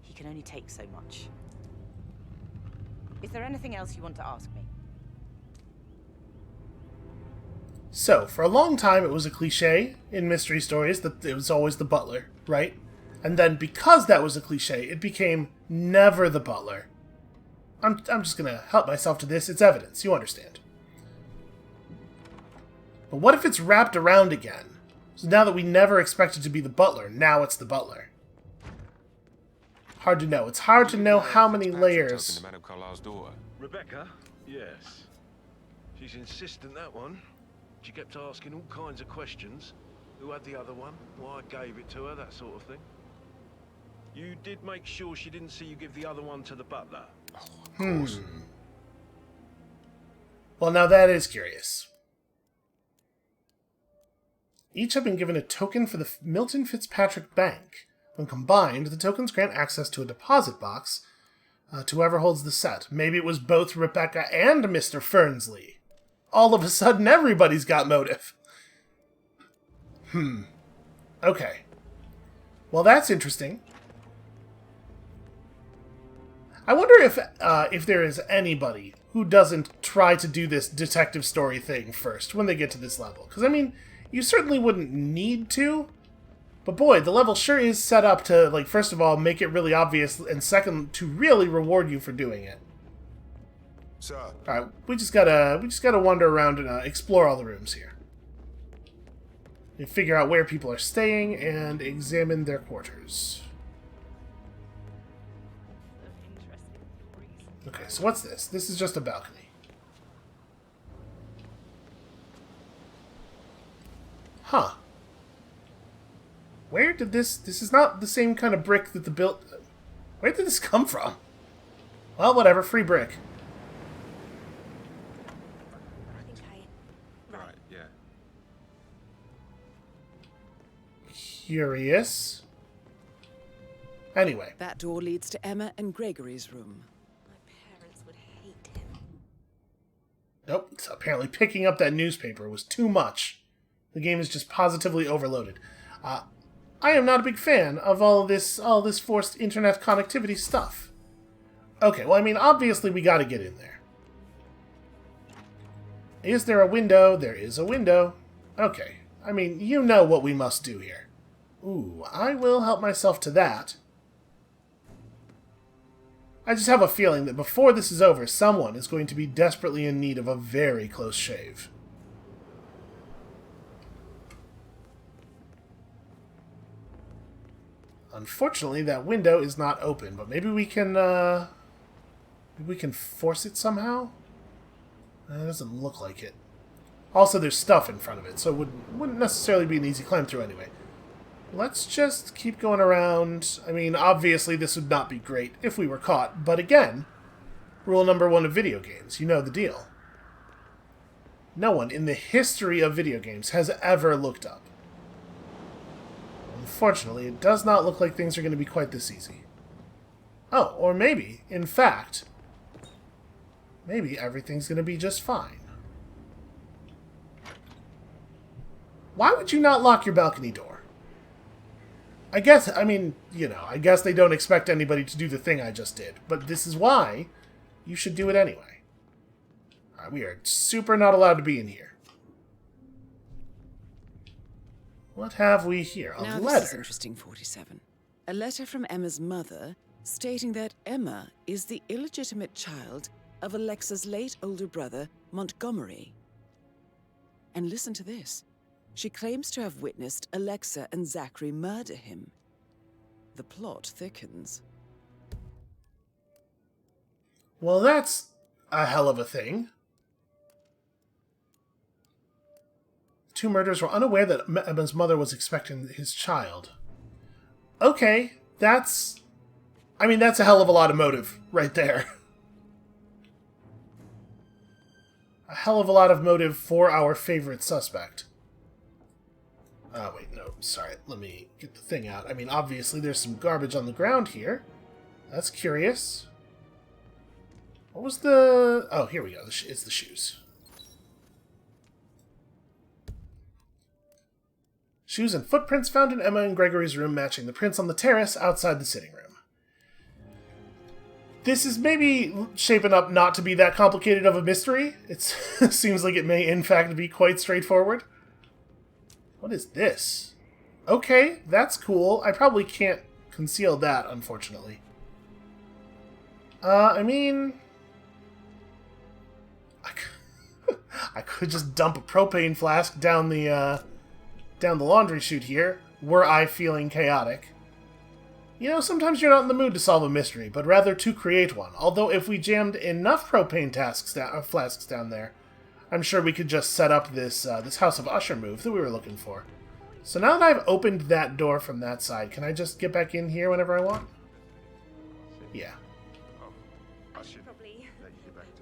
He can only take so much. Is there anything else you want to ask me? So, for a long time it was a cliche in mystery stories that it was always the butler, right? And then because that was a cliche, it became never the butler. I'm just gonna help myself to this. It's evidence. You understand. But what if it's wrapped around again? So now that we never expected to be the butler, now it's the butler. Hard to know. It's hard to know how many layers. Madame Carlisle's daughter. Rebecca? Yes. She's insistent, that one. She kept asking all kinds of questions. Who had the other one? Why I gave it to her, that sort of thing. You did make sure she didn't see you give the other one to the butler? Well, now that is curious. Each have been given a token for the Milton Fitzpatrick Bank. When combined, the tokens grant access to a deposit box to whoever holds the set. Maybe it was both Rebecca and Mr. Fernsby. All of a sudden, everybody's got motive. Okay. Well, that's interesting. I wonder if there is anybody who doesn't try to do this detective story thing first when they get to this level. Because, I mean, you certainly wouldn't need to. But boy, the level sure is set up to, like, first of all, make it really obvious, and second, to really reward you for doing it. Sir. Alright, we just gotta wander around and explore all the rooms here. And figure out where people are staying and examine their quarters. Okay, so what's this? This is just a balcony. Huh. Where did this is not the same kind of brick that the built... Where did this come from? Well, whatever, free brick. Right, yeah. Curious. Anyway. That door leads to Emma and Gregory's room. Nope, apparently picking up that newspaper was too much. The game is just positively overloaded. I am not a big fan of all this forced internet connectivity stuff. Okay, well, I mean, obviously we gotta get in there. Is there a window? There is a window. Okay, I mean, you know what we must do here. Ooh, I will help myself to that. I just have a feeling that before this is over, someone is going to be desperately in need of a very close shave. Unfortunately, that window is not open, but maybe we can force it somehow? That doesn't look like it. Also, there's stuff in front of it, so it wouldn't necessarily be an easy climb through anyway. Let's just keep going around. I mean, obviously this would not be great if we were caught, but again, rule number 1 of video games, you know the deal. No one in the history of video games has ever looked up. Unfortunately, it does not look like things are going to be quite this easy. Oh, or maybe, in fact, maybe everything's going to be just fine. Why would you not lock your balcony door? I guess, I mean, you know, I guess they don't expect anybody to do the thing I just did, but this is why you should do it anyway. Alright, we are super not allowed to be in here. What have we here? A now, letter. This is interesting, 47. A letter from Emma's mother stating that Emma is the illegitimate child of Alexa's late older brother, Montgomery. And listen to this. She claims to have witnessed Alexa and Zachary murder him. The plot thickens. Well, that's a hell of a thing. The 2 murderers were unaware that Emma's mother was expecting his child. Okay, that's... I mean, that's a hell of a lot of motive right there. a hell of a lot of motive for our favorite suspect. Oh, wait, no, sorry. Let me get the thing out. I mean, obviously there's some garbage on the ground here. That's curious. What was the... Oh, here we go. It's the shoes. Shoes and footprints found in Emma and Gregory's room matching the prints on the terrace outside the sitting room. This is maybe shaping up not to be that complicated of a mystery. It seems like it may, in fact, be quite straightforward. What is this? Okay, that's cool. I probably can't conceal that, unfortunately. I mean... I could just dump a propane flask down the laundry chute here, were I feeling chaotic. You know, sometimes you're not in the mood to solve a mystery, but rather to create one. Although if we jammed enough propane flasks down there, I'm sure we could just set up this House of Usher move that we were looking for. So now that I've opened that door from that side, can I just get back in here whenever I want? Yeah. I should probably...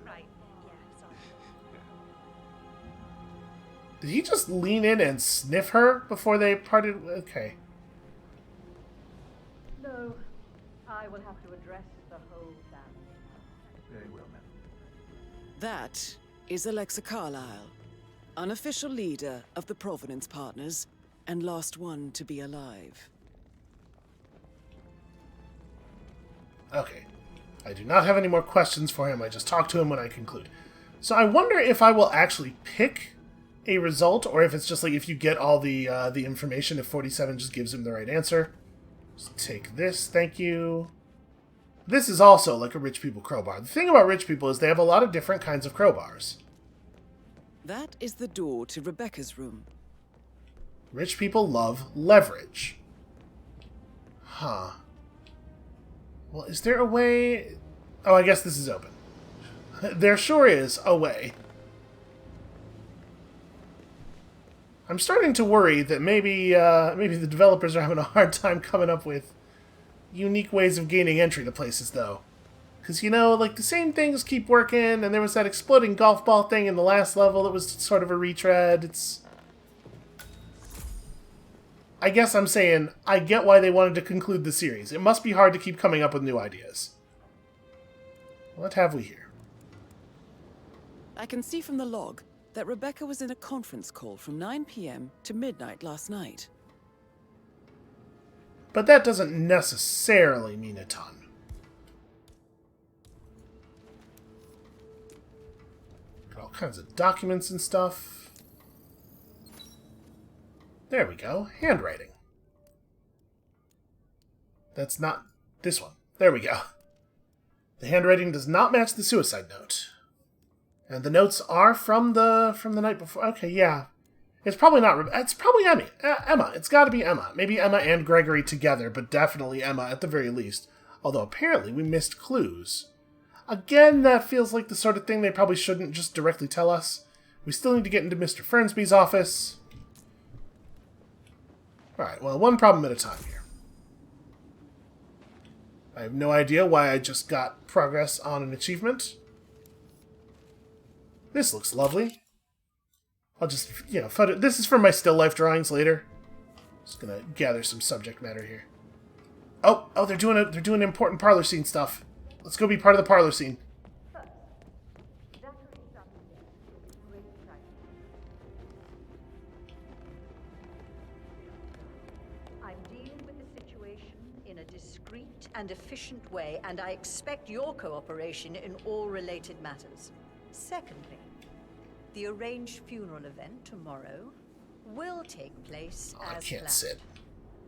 Right, yeah, sorry. Did he just lean in and sniff her before they parted? Okay. No, I will have to address the whole family. Very well, ma'am. That is Alexa Carlisle, unofficial leader of the Providence Partners, and last one to be alive. Okay. I do not have any more questions for him. I just talk to him when I conclude. So I wonder if I will actually pick a result, or if it's just like if you get all the information, if 47 just gives him the right answer. Just take this, thank you. This is also like a rich people crowbar. The thing about rich people is they have a lot of different kinds of crowbars. That is the door to Rebecca's room. Rich people love leverage. Huh. Well, is there a way... Oh, I guess this is open. There sure is a way. I'm starting to worry that maybe the developers are having a hard time coming up with unique ways of gaining entry to places, though. Because, you know, like, the same things keep working, and there was that exploding golf ball thing in the last level that was sort of a retread. It's... I guess I'm saying, I get why they wanted to conclude the series. It must be hard to keep coming up with new ideas. What have we here? I can see from the log that Rebecca was in a conference call from 9 p.m. to midnight last night. But that doesn't necessarily mean a ton. Got all kinds of documents and stuff. There we go. Handwriting. That's not this one. There we go. The handwriting does not match the suicide note. And the notes are from the night before. Okay, yeah. It's probably not... It's probably Emma. It's got to be Emma. Maybe Emma and Gregory together, but definitely Emma at the very least. Although apparently we missed clues. Again, that feels like the sort of thing they probably shouldn't just directly tell us. We still need to get into Mr. Fernsby's office. Alright, well, one problem at a time here. I have no idea why I just got progress on an achievement. This looks lovely. I'll just, you know, photo. This is for my still life drawings later. Just gonna gather some subject matter here. Oh, they're doing important parlor scene stuff. Let's go be part of the parlor scene. I'm dealing with the situation in a discreet and efficient way, and I expect your cooperation in all related matters. Secondly, the arranged funeral event tomorrow will take place as planned. I can't sit.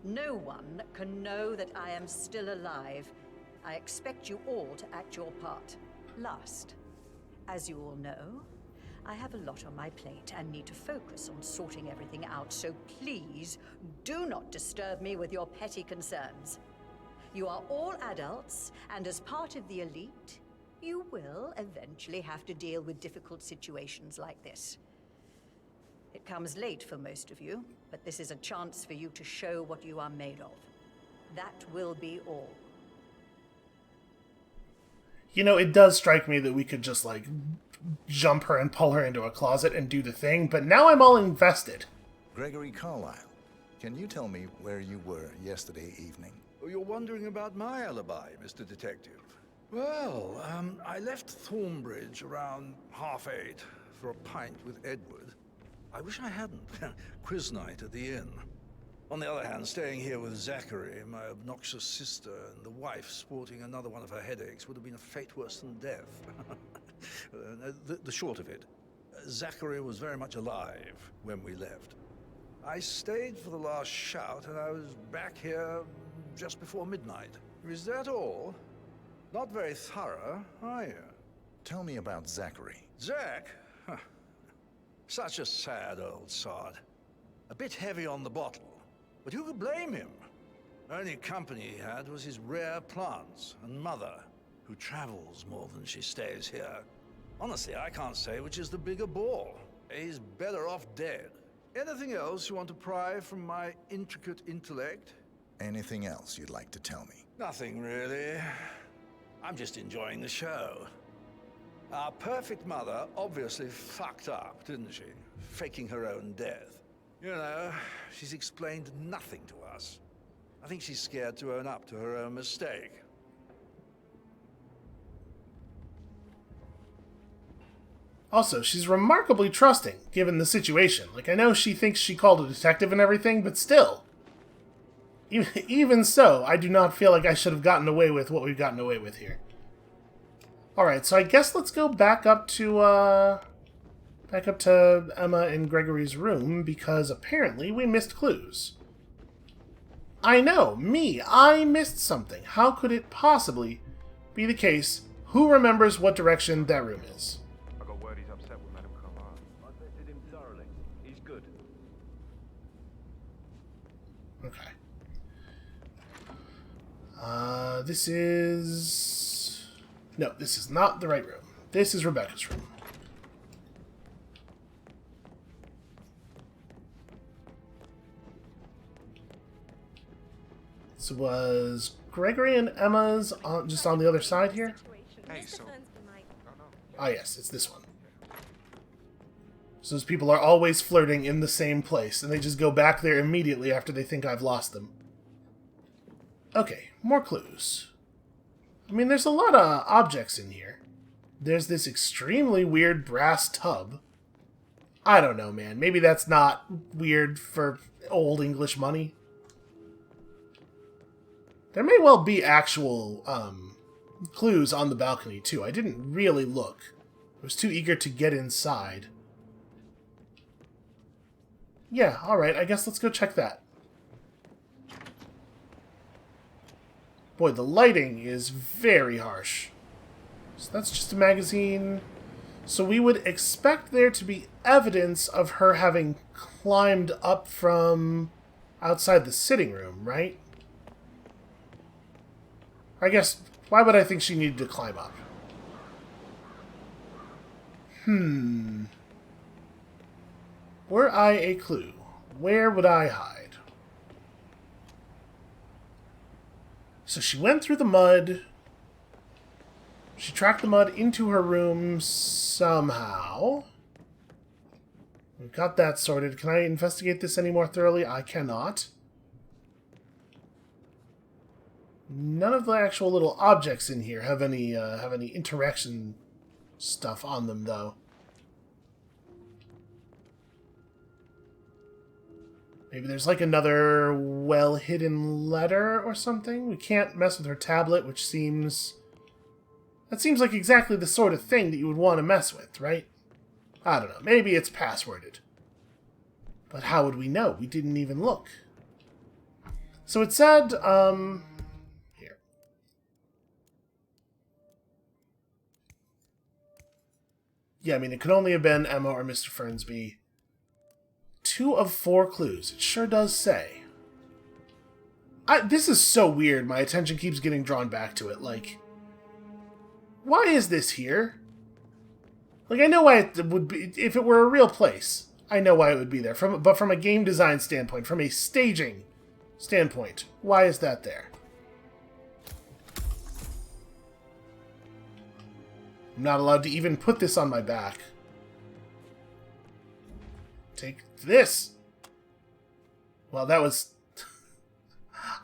No one can know that I am still alive. I expect you all to act your part. Last, as you all know, I have a lot on my plate and need to focus on sorting everything out, so please do not disturb me with your petty concerns. You are all adults, and as part of the elite, you will eventually have to deal with difficult situations like this. It comes late for most of you, but this is a chance for you to show what you are made of. That will be all. You know, it does strike me that we could just, like, jump her and pull her into a closet and do the thing, but now I'm all invested. Gregory Carlisle, can you tell me where you were yesterday evening? Oh, you're wondering about my alibi, Mr. Detective. Well, I left Thornbridge around 8:30 for a pint with Edward. I wish I hadn't. Quiz night at the inn. On the other hand, staying here with Zachary, my obnoxious sister, and the wife sporting another one of her headaches would have been a fate worse than death. The short of it, Zachary was very much alive when we left. I stayed for the last shout, and I was back here just before midnight. Is that all? Not very thorough, are you? Tell me about Zachary. Zach? Huh. Such a sad old sod. A bit heavy on the bottle, but who could blame him? Only company he had was his rare plants and mother, who travels more than she stays here. Honestly, I can't say which is the bigger ball. He's better off dead. Anything else you want to pry from my intricate intellect? Anything else you'd like to tell me? Nothing, really. I'm just enjoying the show. Our perfect mother obviously fucked up, didn't she? Faking her own death. You know, she's explained nothing to us. I think she's scared to own up to her own mistake. Also, she's remarkably trusting, given the situation. Like, I know she thinks she called a detective and everything, but still. Even so, I do not feel like I should have gotten away with what we've gotten away with here. Alright, so I guess let's go back up to Emma and Gregory's room, because apparently we missed clues. I know, me, I missed something. How could it possibly be the case? Who remembers what direction that room is? I got word he's upset with Madame Carlisle. I vetted him thoroughly. He's good. Okay. This is... No, this is not the right room. This is Rebecca's room. So was Gregory and Emma's just on the other side here? Hey, so... Ah, yes, it's this one. So those people are always flirting in the same place, and they just go back there immediately after they think I've lost them. Okay, more clues. I mean, there's a lot of objects in here. There's this extremely weird brass tub. I don't know, man. Maybe that's not weird for old English money. There may well be actual clues on the balcony, too. I didn't really look. I was too eager to get inside. Yeah, alright, I guess let's go check that. Boy, the lighting is very harsh. So that's just a magazine. So we would expect there to be evidence of her having climbed up from outside the sitting room, right? I guess, why would I think she needed to climb up? Were I a clue, where would I hide? So she went through the mud. She tracked the mud into her room somehow. We've got that sorted. Can I investigate this any more thoroughly? I cannot. None of the actual little objects in here have any interaction stuff on them, though. Maybe there's like another well-hidden letter or something? We can't mess with her tablet, which seems... That seems like exactly the sort of thing that you would want to mess with, right? I don't know. Maybe it's passworded. But how would we know? We didn't even look. So it said, here. Yeah, I mean, it could only have been Emma or Mr. Fernsby. 2 of 4 clues. It sure does say. This is so weird. My attention keeps getting drawn back to it. Like, why is this here? Like, I know why it would be... If it were a real place, I know why it would be there. But from a game design standpoint, from a staging standpoint, why is that there? I'm not allowed to even put this on my back. Take this! Well, that was...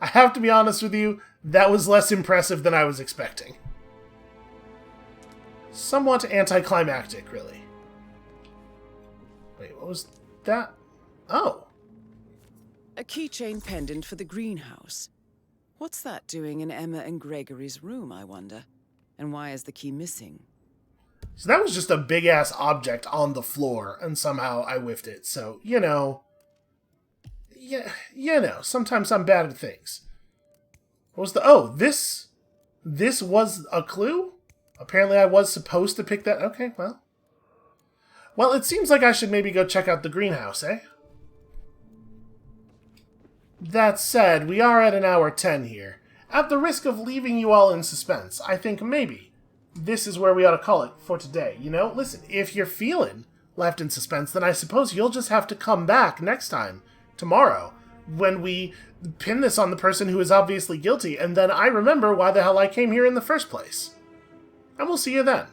I have to be honest with you, that was less impressive than I was expecting. Somewhat anticlimactic, really. Wait, what was that? Oh. A keychain pendant for the greenhouse. What's that doing in Emma and Gregory's room, I wonder? And why is the key missing? So that was just a big-ass object on the floor, and somehow I whiffed it. So, you know... Yeah, you know, sometimes I'm bad at things. What was the... Oh, this was a clue? Apparently I was supposed to pick that... Okay, well... Well, it seems like I should maybe go check out the greenhouse, eh? That said, we are at an hour 10 here. At the risk of leaving you all in suspense, I think maybe this is where we ought to call it for today. You know, listen, if you're feeling left in suspense, then I suppose you'll just have to come back next time, tomorrow, when we pin this on the person who is obviously guilty, and then I remember why the hell I came here in the first place. And we'll see you then.